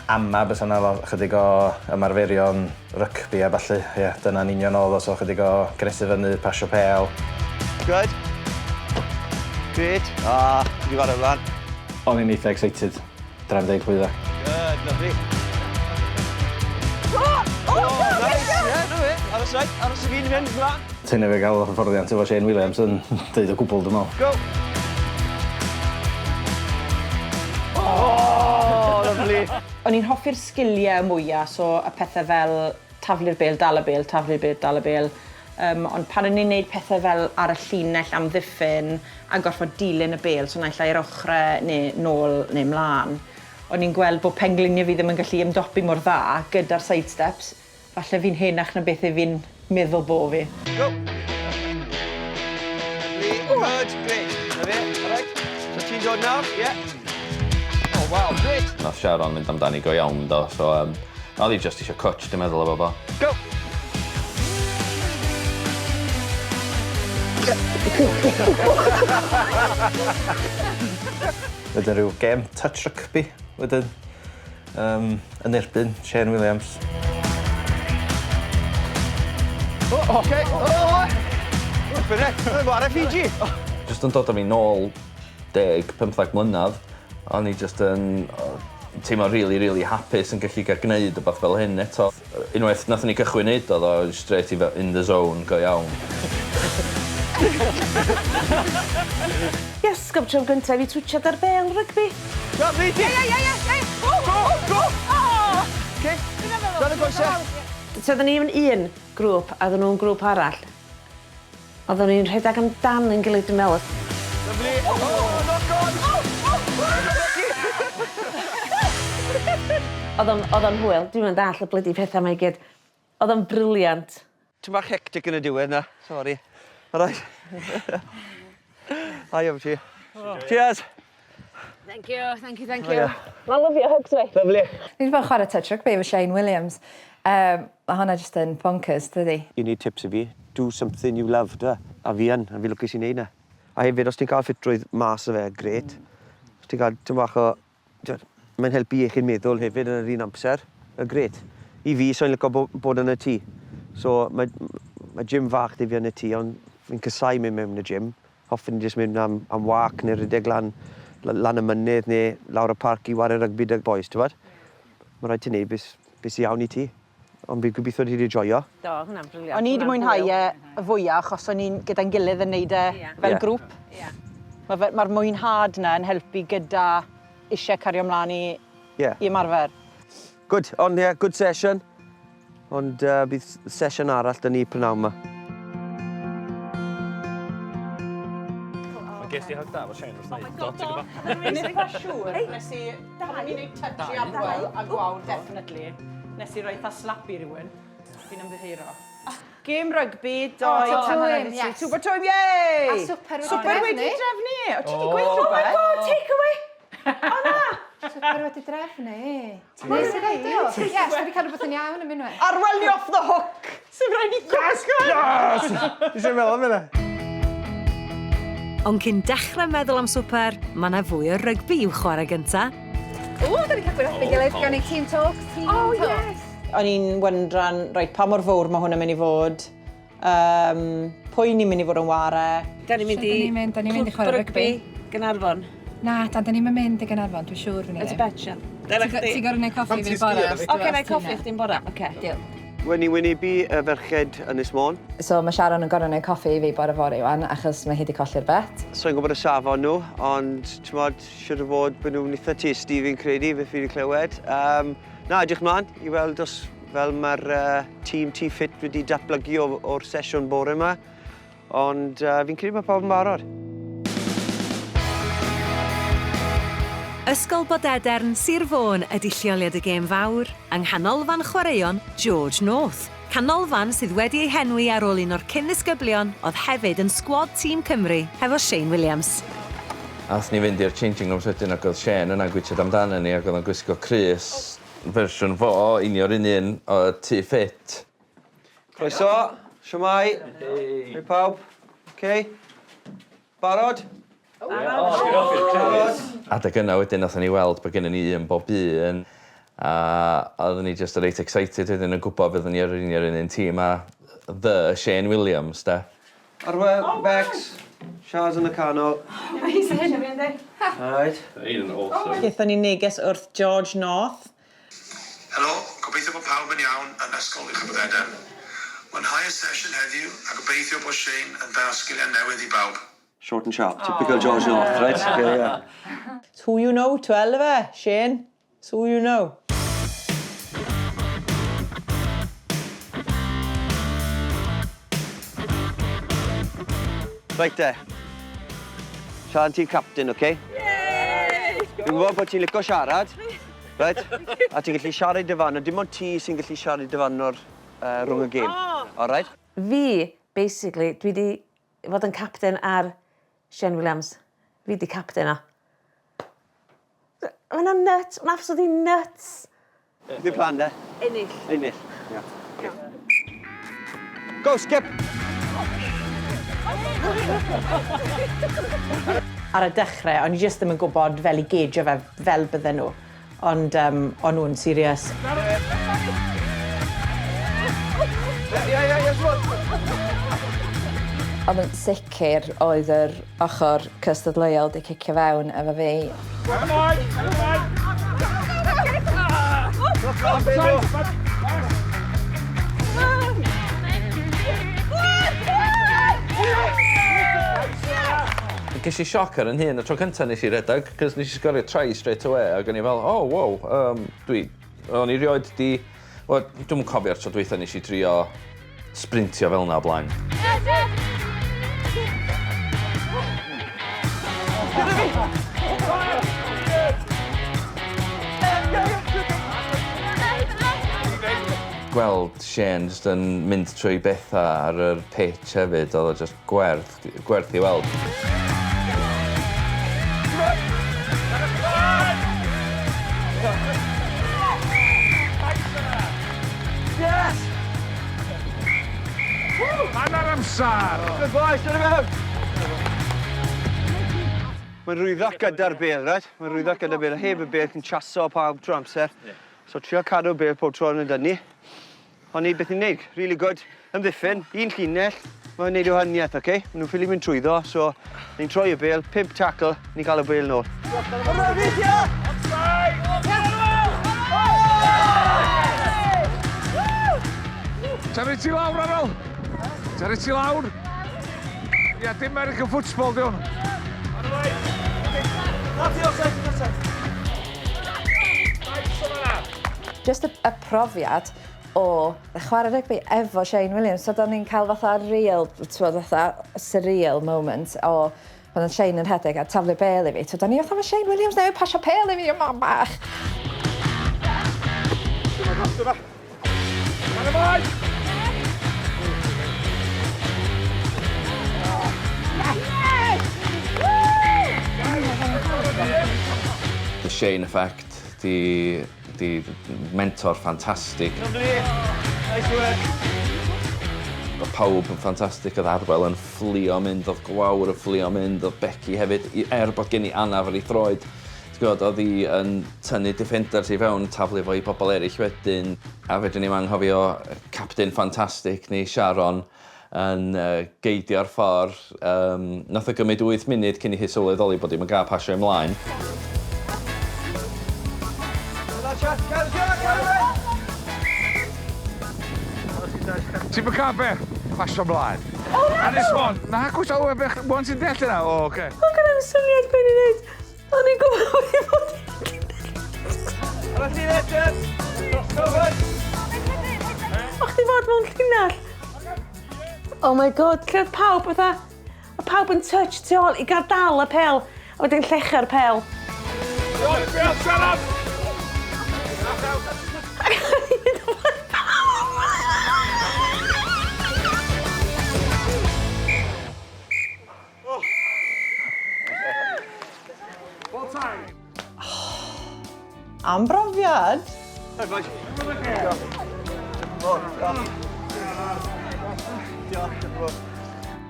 [SPEAKER 6] ama bys yna chydig o ymarferion rygbi a ballu. Ie, dyna'n union oedd o, so chydig o gresu fyny, pasio pel.
[SPEAKER 15] Good. Great. Wedi fawr o flan.
[SPEAKER 6] O'n i'n eitha excited. Drefn deud pwy dda.
[SPEAKER 15] Good, lovely. Nice. Yeah, no way. Aros right. Aros y fi'n mynd flan.
[SPEAKER 6] Ti'n efo gael hyfforddiant efo Shane Williams yn deud o gwbl, dwi'n meddwl.
[SPEAKER 15] Go. Oh, lovely.
[SPEAKER 4] O'n i'n hoffi'r sgiliau mwyaf, so y pethau fel taflu'r bel, dal y bel, taflu'r bel, dal y bel. Ond pan o'n i'n neud pethau fel ar y llinell am ddiffyn a gorfod dilyn y bel, so naill ai'r ochrau neu nôl neu mlaen, o'n i'n gweld bod penglinia fi ddim yn gallu ymdopi mor dda gyda'r side steps. Falle fi'n henach na beth fi'n meddwl bo fi.
[SPEAKER 15] Go. Good, great. Na fe, all right. So ti'n dod nawr? Yeah. Oh, wow, great.
[SPEAKER 10] Nath Sharon mynd amdani go iawn do, so oedd hi just eisiau coach, dwi'n meddwl efo bo.
[SPEAKER 15] Go!
[SPEAKER 6] Wedyn rhyw gem touch rugby, wedyn yn erbyn Shane Williams.
[SPEAKER 15] Oh, okay. Oh, Bydde, yn war e Fiji.
[SPEAKER 10] Just yn dod â fi nôl 10-15 mlynedd, o'n i just yn teimlo really hapus yn gallu gael gwneud rhywbeth fel hyn eto. Unwaith nathon ni cychwyn neud oedd o straight in the zone go iawn.
[SPEAKER 2] Yes, gob tro gyntaf i twtsiad ar bel rygbi.
[SPEAKER 15] Go, Fiji! Ie. Go! Okay, dod y goesau.
[SPEAKER 2] So oedden ni yn un grŵp a oedden nhw'n grŵp arall. Oedden ni'n rhedeg amdan yn gilydd dwi'n meddwl.
[SPEAKER 15] Lovely. Oh, knock on!
[SPEAKER 2] Oedd o'n hwyl, dwi'n mynd all y blydi pethau mae i gyd. Oedd o'n briliant.
[SPEAKER 15] Ti'n bach hectic yn y diwedd na, sorry. All right. Hi, over to you. Cheers.
[SPEAKER 13] Thank you.
[SPEAKER 15] Oh, yeah.
[SPEAKER 2] Mae'n lyfio hugs fi.
[SPEAKER 15] Lovely.
[SPEAKER 3] Ni wedi bod yn chwarae touch rugby efo Shane Williams. Mae hwnna just yn bonkers, dydi?
[SPEAKER 15] You need tips o fi. Do something you love, da. A fi yn, a fi lwcus i wneud na. A hefyd, os ti'n cael ffitrwydd mas o fe, gret. Os ti'n cael tym bach o... Mae'n helpu iechyd meddwl hefyd yn yr un amser. Gret. I fi, so'n licio bod yn y tŷ. So, mae gym fach di fi yn y tŷ, ond fi'n cysau mynd mewn y gym. Hoffwn i jyst mynd am wac neu rhedeg lan y mynydd neu lawr y parc i wario rygbi dyg boys, ti'n bod? Mae rhaid ti wneud beth sy'n iawn i ti. Ond fi'n gobeithio ti wedi joio.
[SPEAKER 2] Do, hwnna'n briliant.
[SPEAKER 4] O'n i wedi mwynhau y fwyaf achos o'n i'n gyda'n gilydd yn neud fel grŵp. Mae'r mwynhad yna yn helpu gyda eisiau cario ymlaen i ymarfer.
[SPEAKER 15] Good, ond ie, good session. Ond bydd session arall dyn ni prynawn yma.
[SPEAKER 11] Ges ti hug da fo Shane wrth neud?
[SPEAKER 4] Do, ti'n gwybod? Nes i fa siŵr, nes i wneud touchy ar gwawr a gwawr, definitely. Nes i roi tha slap i rhywun. Fi'n ymddiheuro. Gêm rygbi, doi. Super twym, yey!
[SPEAKER 3] A super
[SPEAKER 4] wedi drefnu. O, ti di gweud rhywbeth? Oh my god, take away! O na!
[SPEAKER 3] Super wedi drefnu. Nes i ddeud o. Yes, dwi wedi cadw beth yn iawn yn mynd.
[SPEAKER 4] Arwel ni off the hook! Sy'n rhaid i gwasgo!
[SPEAKER 11] Yes! Isio meddwl am hynna?
[SPEAKER 9] Ond cyn dechrau meddwl am swper, mae yna fwy o rygbi i'w chwarae gynta.
[SPEAKER 3] O, da ni cael gwybod beth gilydd gan ei team talk. Oh, yes.
[SPEAKER 4] O'n i'n wyndran, rhaid, pa mor fawr mae hwn yn mynd i fod. Pwy ni'n mynd i fod yn ware.
[SPEAKER 2] Da ni'n mynd i
[SPEAKER 3] chwarae rygbi.
[SPEAKER 2] Gynarfon.
[SPEAKER 3] Na, da ni'n mynd i Gynarfon, dwi'n siŵr fyny.
[SPEAKER 2] It's a bet, Sian.
[SPEAKER 3] Ti'n gorau gwneud coffi fi'n bore.
[SPEAKER 2] Oce, neu coffi chdi'n bore. Oce. Deal.
[SPEAKER 15] Wynebu y ferched Ynys Môn.
[SPEAKER 3] So mae Sharon yn gorau gwneud coffi i fi bore fore iwan, achos mae hi wedi colli'r bet.
[SPEAKER 15] So i'n gwybod y safon nhw, ond ti'n modd siwr o fod bod nhw'n eitha tasty fi'n credu, beth fi wedi clywed. Na, edrych mlaen i weld os fel mae'r tîm Ffit wedi datblygu o'r sesiwn bore yma. Ond fi'n credu mae pawb yn barod.
[SPEAKER 9] Ysgol Bodedern, Sir Fôn ydy lleoliad y gêm fawr, yng nghanolfan chwaraeon George North. Canolfan sydd wedi ei henwi ar ôl un o'r cyn-ddisgyblion oedd hefyd yn sgwad tîm Cymru hefo Shane Williams.
[SPEAKER 10] Ath ni fynd i'r changing rooms wedyn ac oedd Shane yna'n gwytio amdano ni ac oedd yn gwisgo crys fersiwn fo, unio'r un o tŷ Ffit.
[SPEAKER 15] Croeso, siwmai. Hei pawb. OK. Barod?
[SPEAKER 10] Adeg yna wedyn nathon ni weld bod gennym ni un bob un. A oeddwn ni just reit excited wedyn yn gwybod byddwn ni ar un tîm a Shane Williams, de.
[SPEAKER 15] Arwe, Bex, Shaz yn y canol.
[SPEAKER 12] Amazing.
[SPEAKER 15] Alright.
[SPEAKER 8] Un awesome.
[SPEAKER 4] Gaethon ni neges wrth George North.
[SPEAKER 16] Helo, gobeithio bod pawb yn iawn yn ysgol i'ch bod Eden. Mwynhau y sesiwn heddiw a gobeithio bod Shane yn dda sgiliau newydd I bawb.
[SPEAKER 15] Short and sharp, typical George North, right? Yeah.
[SPEAKER 4] It's who you know, twel fe, Shane. It's who you know.
[SPEAKER 15] Right there. Sian, ti'n captain, okay? Dwi'n gwybod bod ti'n licio siarad, right? A ti'n gallu siarad dy fan, a dim ond ti sy'n gallu siarad dy fan o'r rhwng y gêm. All right?
[SPEAKER 2] Fi, basically, dwi wedi fod yn captain ar Shane Williams. Fi wedi captain o. Mae'n nuts, mae'n absolutely nuts.
[SPEAKER 15] Fi plan, de?
[SPEAKER 2] Ennill.
[SPEAKER 15] Ennill, ia. Go, skip!
[SPEAKER 4] Ar y dechrau, o'n i jyst ddim yn gwybod fel I geidio fe fel bydden nhw. Ond o'n nhw'n serious.
[SPEAKER 3] Ond yn sicr oedd yr ochr cystadleuol wedi cicio fewn efo fi.
[SPEAKER 10] Ges I sioc ar yn hyn, y tro cyntaf nes I redag, cos nes I sgorio try straight away, ac o'n I fel, oh, wow, o'n I rioed di... Wel, dwi'n cofio'r tro dweitha nes I trio sprintio fel na o blaen. Gweld Shane just yn mynd trwy bethau ar yr pitch hefyd, oedd o just gwerth I weld.
[SPEAKER 14] Yes! Hanner amser!
[SPEAKER 15] Good boys, dyna mewn! Mae'n rwyddoch gyda'r bêl, right? Mae'n rwyddoch gyda'r bêl. Heb y bêl, chi'n chaso pawb trwy amser. So trio cadw bêl pob tro yn y dynnu. Ond ni beth i'n neud, really good. Ymddiffyn, un llinell, mae'n neud o hyniaeth, okay? Maen nhw'n ffili mynd trwyddo, so ni'n troi y bêl, 5 tackle, ni'n cael y bêl nôl.
[SPEAKER 14] Tari ti lawr ar ôl. Tari ti lawr. Ia, dim American football, di hwn.
[SPEAKER 3] Just y profiad o chwarae rygbi efo Shane Williams. So, do'n ni'n cael fatha real, fatha surreal moment o bod yn Shane yn rhedeg a taflu bêl I fi. So, do'n ni fatha, mae Shane Williams newid pasio pêl I fi, o mam bach.
[SPEAKER 10] The Shane effect, the mentor ffantastig. Oedd pawb yn ffantastig, oedd Arwel yn fflio mynd, oedd Gwawr yn fflio mynd, oedd Becky hefyd, bod gen I anaf ar ei throed. Oedd hi yn tynnu defenders I fewn, taflu fo I bobl eraill wedyn. A fedrwn ni'n anghofio captain ffantastig ni, Sharon, yn geidio'r ffordd. Nath o gymryd 8 munud cyn I hi sylweddoli bod hi'n gael pasio ymlaen.
[SPEAKER 14] Ti'n mynd cael be? Pasio ymlaen. Anis Mon, na gwrs o webech, mwyn ti'n dell yna? O, oce.
[SPEAKER 2] O, gyda'n syniad be'n i'n neud. O'n i'n gwybod bod i'n bod
[SPEAKER 15] Ar y llinell, Jen!
[SPEAKER 2] O, chdi fod mewn llinell? Oh my god, lle oedd pawb fatha... O pawb yn touch tu ôl I gael dal y pel, a wedyn llecha'r pel.
[SPEAKER 14] I'r bel, siarad!
[SPEAKER 4] Am brofiad?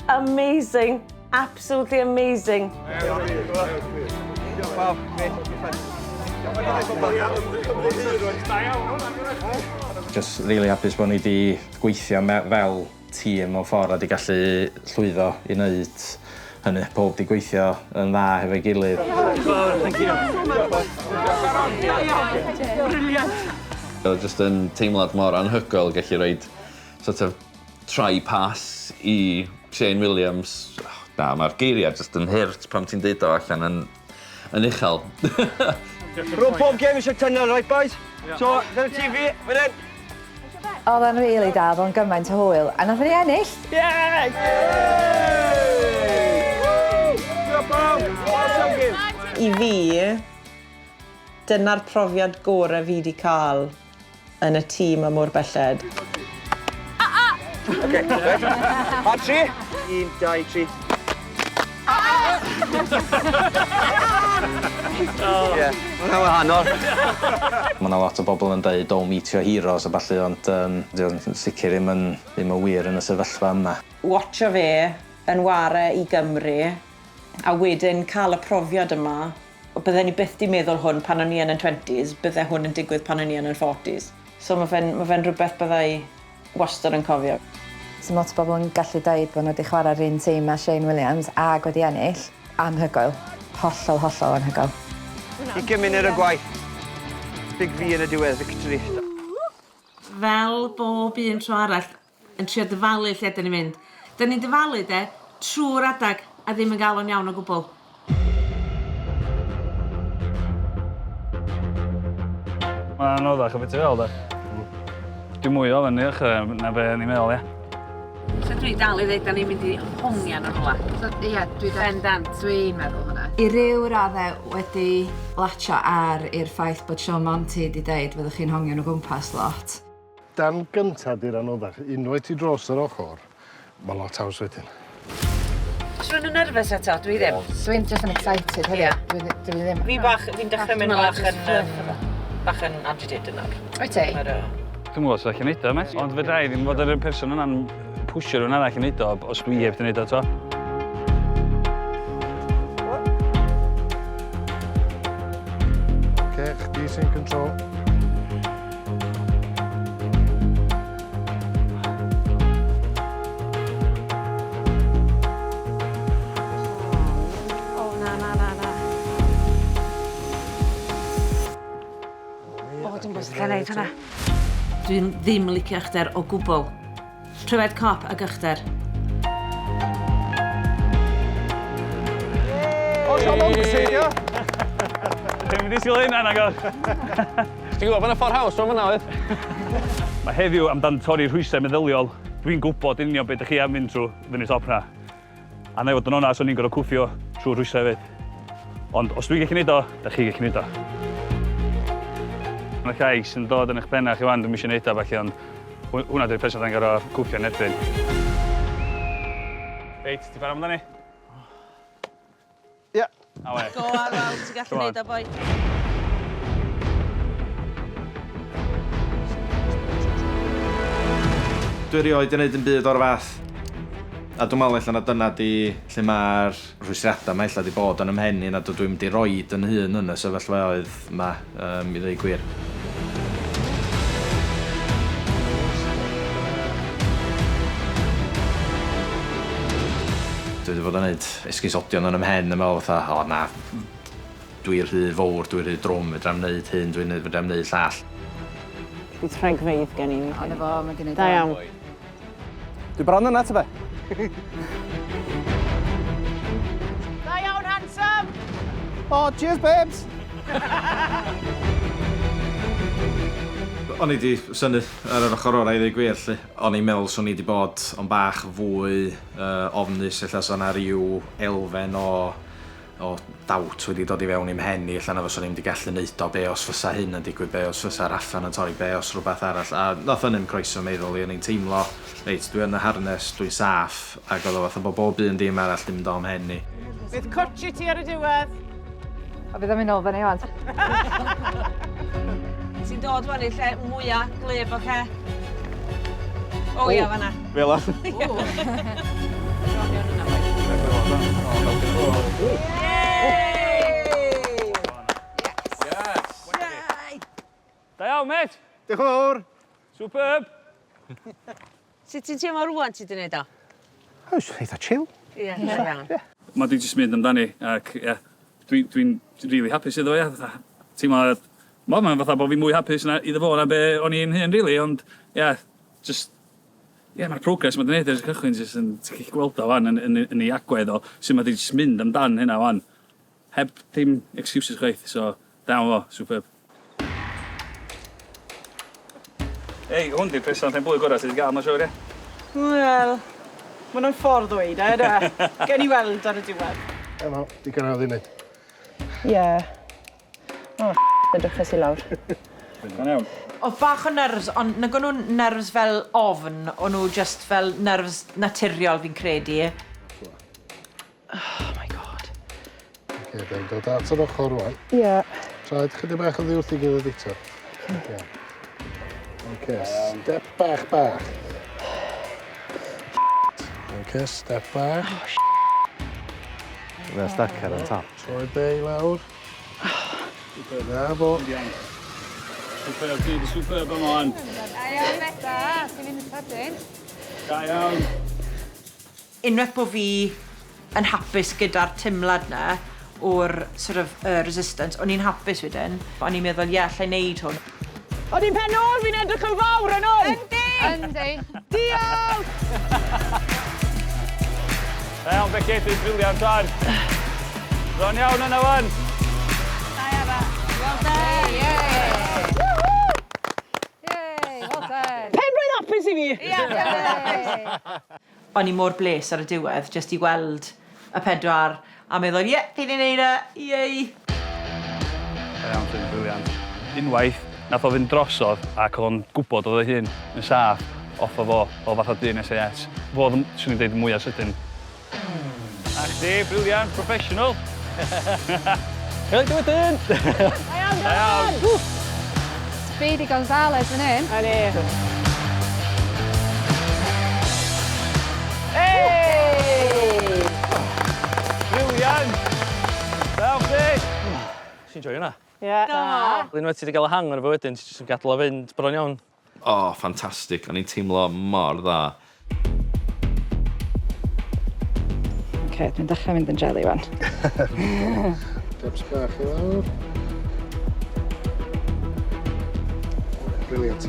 [SPEAKER 2] Amazing, absolutely amazing.
[SPEAKER 6] Just really hapus bod ni wedi gweithio fel tîm mewn ffordd a wedi gallu llwyddo i wneud hynny. Pob wedi gweithio yn dda hefo'i gilydd.
[SPEAKER 10] Oedd jyst yn teimlad mor anhygoel gallu rhoi sort of try-pass i Shane Williams. Na, mae'r geiriau jyst yn hirt pan ti'n deud o allan yn uchel.
[SPEAKER 15] Rwy'n bob gêm eisiau tynnel, right boys? So, dyna TV, wedyn.
[SPEAKER 3] Oedd yn rili da, oedd o'n gymaint o hwyl, a nath ni ennill.
[SPEAKER 4] I fi, dyna'r profiad gorau fi wedi cael yn y tîm am o'r belled.
[SPEAKER 15] OK, right. A 3. 1, 2, 3. Ie, mae'n wahanol.
[SPEAKER 6] Mae yna lot o bobl yn dweud don't meet your heroes a ballu, ond yn sicr ddim yn wir yn y sefyllfa yma.
[SPEAKER 4] Watcho fe yn ware i Gymru a wedyn cael y profiad yma, o bydden ni byth di meddwl hwn pan o'n i yn 20s, bydde hwn yn digwydd pan o'n i yn 40s. So mae fe'n rhywbeth byddai wastad yn cofio.
[SPEAKER 3] So lot o bobl yn gallu dweud bod nhw wedi chwarae'r un tîm a Shane Williams ac wedi ennill. Anhygoel. Hollol anhygoel.
[SPEAKER 15] 20 munud o gwaith. Big V yn y diwedd, victory.
[SPEAKER 2] Fel bob un tro arall yn trio dyfalu lle dyn ni'n mynd. Dyn ni'n dyfalu trwy'r adag a ddim yn gael o'n iawn o gwbl.
[SPEAKER 17] Mae'n anoddach o beth i fel, da. Dwi'n mwy o fyny na be ni'n meddwl, ie.
[SPEAKER 2] So dwi dal i ddweud, da ni'n mynd i hongian o'n hwla.
[SPEAKER 3] Ie, dwi'n meddwl hwnna. I ryw raddau wedi latio ar i'r ffaith bod Sean Monty wedi dweud fyddwch chi'n hongian o gwmpas lot.
[SPEAKER 11] Dan gyntaf di'r anoddach. Unwaith ti dros yr ochr, mae lot haws wedyn.
[SPEAKER 2] Os rwy'n yn nerfus eto, dwi ddim.
[SPEAKER 3] Dwi'n just yn excited heddiw. Dwi ddim.
[SPEAKER 4] Fi'n dechrau mynd bach yn agitated nawr.
[SPEAKER 3] Wyt ti?
[SPEAKER 17] Dwi'n gwybod sut allan neud o, mes. Ond fe drai ddim fod yr person yna'n pwysio rhywun arall i neud o os dwi heb di neud o, to.
[SPEAKER 11] OK, chdi sy'n control.
[SPEAKER 1] Dwi'n bwys lle neud hwnna.
[SPEAKER 2] Dwi'n ddim licio ychdar o gwbl. Trywed cop ag ychdar.
[SPEAKER 14] O, Sean Monty, ia?
[SPEAKER 17] Dwi'n mynd i sgil hynna, nagor.
[SPEAKER 10] Ti'n gwybod, mae'n ffordd haws drwy'n fyna, oedd?
[SPEAKER 17] Mae heddiw amdan torri rhwysau meddyliol. Dwi'n gwybod union beth ydych chi am fynd trwy fyny top na. A na i fod yn onas o'n i'n gorfod cwffio trwy'r rhwysau hefyd. Ond os dwi'n gallu neud o, da chi gallu neud o. Mae llais yn dod yn eich bennach i wan, dwi'n eisiau neud o felly, ond hwnna di'r person da'n gorfod cwffio yn erbyn. Reit, ti'n barod amdani?
[SPEAKER 14] Ie.
[SPEAKER 17] A we.
[SPEAKER 2] Go ar weld, ti'n gallu neud o, boi.
[SPEAKER 6] Dwi erioed yn gwneud yn byd o'r fath. A dwi'n meddwl allan na dyna di lle mae'r rhwystradau mae allan di bod yn ymhenni nad dwi'n mynd i roed yn hun yn y sefyllfaoedd yma, i ddweud gwir. Dwi wedi bod yn gwneud esgusodion yn ymhen yn meddwl fatha, o na, dwi'n rhy fawr, dwi'n rhy drwm, fydra am wneud hyn, fydra am wneud llall.
[SPEAKER 4] Dwi'n rhegfeidd gen i.
[SPEAKER 3] Ond efo, mae gen i
[SPEAKER 4] Da iawn.
[SPEAKER 14] Dwi bron yna, ta be?
[SPEAKER 12] Da iawn, handsome!
[SPEAKER 14] O, cheers, babes!
[SPEAKER 6] O'n i wedi syni ar yr ochr orau i ddweud gwir, lle. O'n i'n meddwl swn i wedi bod o'n bach fwy ofnus, lle son ar ryw elfen o dawt wedi dod i fewn i'm hen i, allan efo swn i'n wedi gallu neud o, be os fysa hyn yn digwydd, be os fysa'r allan yn torri, be os rhywbeth arall. A nath hynny'n croeso meddwl i, o'n i'n teimlo, reit, dwi yn y harnes, dwi'n saff, ac oedd o fath o bob un dim arall ddim yn dod am hen i.
[SPEAKER 12] Bydd cwtsi ti ar y diwedd.
[SPEAKER 3] A bydd am un ôl fyny o'n.
[SPEAKER 2] Ti'n dod fan i lle mwyaf gleb o ce. O ia, fanna.
[SPEAKER 11] Fel
[SPEAKER 2] O.
[SPEAKER 17] Da iawn, mate.
[SPEAKER 11] Diolch yn fawr.
[SPEAKER 17] Superb.
[SPEAKER 2] Sut ti'n teimlo rwan ti wedi gwneud o?
[SPEAKER 11] Oes, eitha chill.
[SPEAKER 2] Ie, iawn.
[SPEAKER 17] Mae di jyst mynd amdani, ac dwi'n really hapus iddo, ie. Teimlo, mae'n fatha bod fi mwy hapus iddo fo na be o'n i'n hyn, really, ond, just, mae'r progress mae'n gwneud ers y cychwyn, jyst yn ti'n gallu gweld o fan yn ei agwedd o, sy'n mae di jyst mynd amdan hynna fan. Heb dim excuses chwaith, so, dawn fo, superb. Ei, hwn di'r person pen bwyd gorau sydd wedi gael, mae'n siŵr, ie?
[SPEAKER 4] Wel, mae nhw'n ffordd o weid, e? Gen i weld ar y diwedd.
[SPEAKER 11] Eno, di gynnar i wneud.
[SPEAKER 4] Ie. O, edrychus i lawr.
[SPEAKER 17] Gan iawn.
[SPEAKER 4] Oedd bach o nerfs, ond nag o'n nhw'n nerfs fel ofn, o'n nhw just fel nerfs naturiol fi'n credu. Oh my god.
[SPEAKER 11] Oce, dwi'n dod at yr ochr rwan.
[SPEAKER 4] Ie.
[SPEAKER 11] Traed chydig bach o ddiwrth i gilydd eto. Oce. Oce, step bach. Oce, step bach.
[SPEAKER 15] Mae'n stac ar y top.
[SPEAKER 11] Troi be i lawr. Na bo.
[SPEAKER 17] Superb, ti wedi superb yma hon.
[SPEAKER 13] Da iawn, Meta. Ti'n mynd i sydyn.
[SPEAKER 17] Da iawn.
[SPEAKER 4] Unwaith bod fi yn hapus gyda'r timlad na o'r sort of resistance, o'n i'n hapus wedyn. O'n i'n meddwl, ie, allai neud hwn. O'n i'n pen ôl fi'n edrych yn fawr yn ôl!
[SPEAKER 13] Yndi.
[SPEAKER 4] Diolch!
[SPEAKER 17] Da iawn, Becky, ti'n briliant fan. Bron iawn yna fan.
[SPEAKER 13] Da iawn. Well done. Yay, well done.
[SPEAKER 4] Pen rwy'n hapus i fi!
[SPEAKER 13] Ie,
[SPEAKER 4] O'n i mor bles ar y diwedd, jyst i weld y pedwar, a meddwl, ie, fi wedi neud e, iei!
[SPEAKER 17] Da iawn, ti'n briliant. Unwaith, nath o fynd drosodd ac o'n gwybod oedd ei hun yn saff off o fo, o fath o dyn SAS. Fo, swn i'n dweud, mwyaf sydyn. A chdi, briliant, professional. Hwyl di wedyn! Da iawn!
[SPEAKER 13] Speedy Gonzales yn hyn.
[SPEAKER 4] Ani.
[SPEAKER 17] Briliant! Da iawn chdi!
[SPEAKER 10] Ti'n joio hwnna?
[SPEAKER 4] Ie.
[SPEAKER 10] Unwaith ti wedi cael y hang ar efo wedyn, ti jyst yn gadael o fynd bron iawn.
[SPEAKER 8] O, ffantastig. O'n i'n teimlo mor dda.
[SPEAKER 3] OK, dwi'n dechrau mynd yn jelly wan.
[SPEAKER 11] Steps bach i lawr. Brilliant.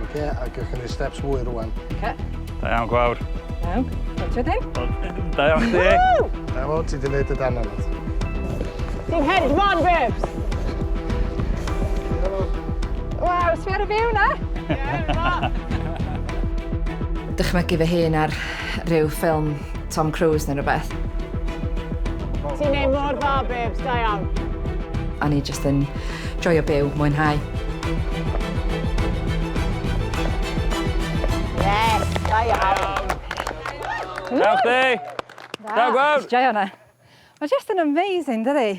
[SPEAKER 11] Oce, a gallwn ni steps fwy rwan.
[SPEAKER 3] OK.
[SPEAKER 17] Da iawn, gwawr.
[SPEAKER 3] Iawn. Ti'n dyn?
[SPEAKER 17] Da iawn chdi.
[SPEAKER 11] Da mo, ti wedi gwneud y dan anodd.
[SPEAKER 4] Ti'n head, come on, babes!
[SPEAKER 13] Waw, sfi ar y fyw na?
[SPEAKER 3] Dychmygu fy hun ar ryw ffilm Tom Cruise neu rhywbeth.
[SPEAKER 4] Ti'n neud mor dda, babes, da iawn.
[SPEAKER 3] A ni jyst yn joio byw, mwynhau.
[SPEAKER 4] Yes, da iawn.
[SPEAKER 17] Da chdi. Da gwawr.
[SPEAKER 13] Joio na. Mae jyst yn amazing, dydi?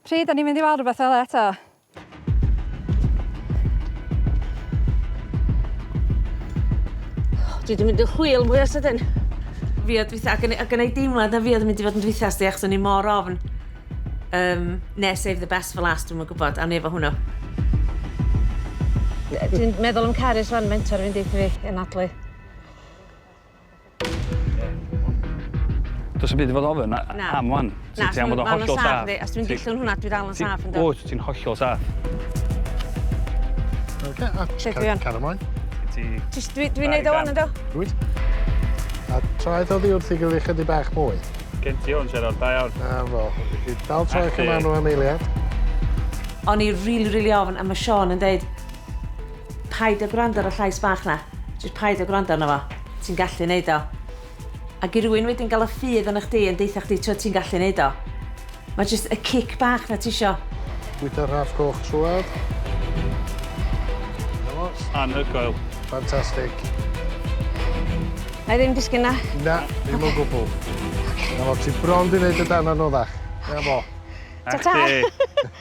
[SPEAKER 13] Pryd o'n i'n mynd i weld rhywbeth fel eto?
[SPEAKER 2] Dwi wedi mynd yn chwil mwy o sydyn. Fi oedd weithio, ac yn ei deimlad na fi oedd yn mynd i fod yn dweithio sti achos o'n i mor ofn. Ne, save the best for last, dwi'n gwybod, a nef o hwnnw. Dwi'n meddwl am Caris fan, mentor fi'n deitha fi, yn adlu.
[SPEAKER 17] Does yn byd i fod ofyn am wan?
[SPEAKER 2] Na,
[SPEAKER 17] Ti'n bod yn hollol saff.
[SPEAKER 2] Os dwi'n dillwn hwnna, dwi dal yn saff yn dod.
[SPEAKER 17] Wyt, ti'n hollol saff.
[SPEAKER 11] Oce, a car ymlaen.
[SPEAKER 2] Dwi'n neud o wan yn do?
[SPEAKER 11] Rwyt. A traed o ddiwrth i gilydd chydig bach mwy.
[SPEAKER 17] Gen ti hwn, Gerard, da iawn.
[SPEAKER 11] Na fo, dal troi chyman o ameiliad.
[SPEAKER 2] O'n i really ofn, a mae Sean yn deud, paid o gwrando ar y llais bach na. Just paid o gwrando arno fo. Ti'n gallu neud o. Ac i rywun wedyn gael y ffydd yn chdi yn deitha chdi ti'n gallu neud o. Mae just y cic bach na ti isio.
[SPEAKER 11] Bwyta'r raff goch trwad.
[SPEAKER 17] Anhygoel.
[SPEAKER 11] Fantastic.
[SPEAKER 2] Na i ddim disgyn na?
[SPEAKER 11] Na, ddim o gwbl. Na fo, ti bron di wneud y dan anoddach. Na fo.
[SPEAKER 2] Ta-ta.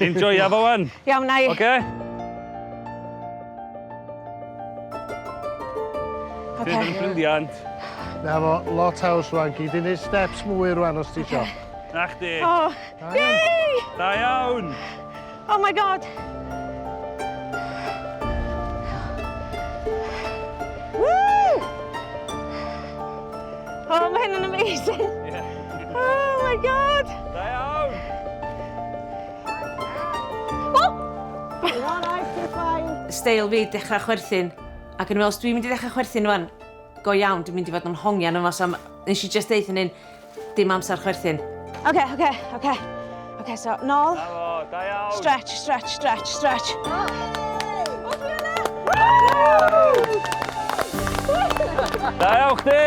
[SPEAKER 17] Enjoy fo wan.
[SPEAKER 2] Iawn, na i.
[SPEAKER 17] Oce? Ti'n yn briliant.
[SPEAKER 11] Na fo, lot haws rwan, gyd i wneud steps mwy rwan os ti isio.
[SPEAKER 17] Na chdi.
[SPEAKER 13] Oh, yay!
[SPEAKER 17] Da iawn.
[SPEAKER 13] Oh my god. Woo! Oh, mae hyn yn amazing. Oh my god.
[SPEAKER 17] Da iawn.
[SPEAKER 2] Steil fi dechrau chwerthin, ac yn meddwl, os dwi'n mynd i ddechrau chwerthin rwan, go iawn, dwi'n mynd i fod yn hongian yma, so nes i just deith yn un, dim amser chwerthin.
[SPEAKER 13] Okay, so nôl.
[SPEAKER 17] Da iawn.
[SPEAKER 13] Stretch, stretch, stretch, stretch.
[SPEAKER 17] Da iawn chdi.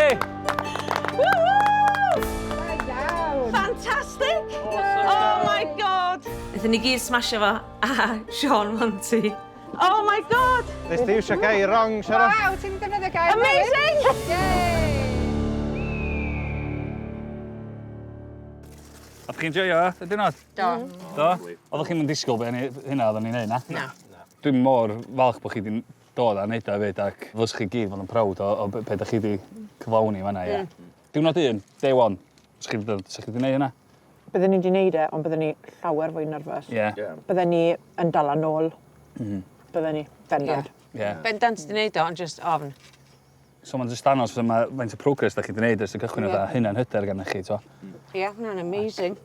[SPEAKER 13] Fantastic! Oh my god!
[SPEAKER 2] Nethon ni gyd smasho fo, a Sean Monty.
[SPEAKER 13] Oh my god!
[SPEAKER 15] Nes ti eisiau gael wrong, Sharon?
[SPEAKER 12] Wow, ti'n defnyddio gair
[SPEAKER 13] Amazing!
[SPEAKER 12] Yay!
[SPEAKER 17] Oeddech chi'n joio, ydyn nhw?
[SPEAKER 12] Do.
[SPEAKER 17] Do? Oeddech chi'n mynd disgwyl be hynna oeddwn ni'n neud, na?
[SPEAKER 12] Na.
[SPEAKER 17] Dwi'n mor falch bod chi wedi dod a neud o fyd ac fys chi gyd fod yn prawd o be ydych chi wedi cyflawni fan'na, ie. Diwrnod un, day one, sa'ch chi wedi neud hynna?
[SPEAKER 4] Byddwn ni wedi neud e, ond byddwn ni llawer fwy nerfus.
[SPEAKER 17] Ie.
[SPEAKER 4] Byddwn ni yn dala nôl. Byddwn ni bendant.
[SPEAKER 17] Ie.
[SPEAKER 2] Bendant di wneud o, ond just ofn.
[SPEAKER 17] So mae'n just danos faint o progress da chi wedi neud ers y cychwyn o hynna'n hyder gan chi, to?
[SPEAKER 2] Ie, hwnna'n amazing.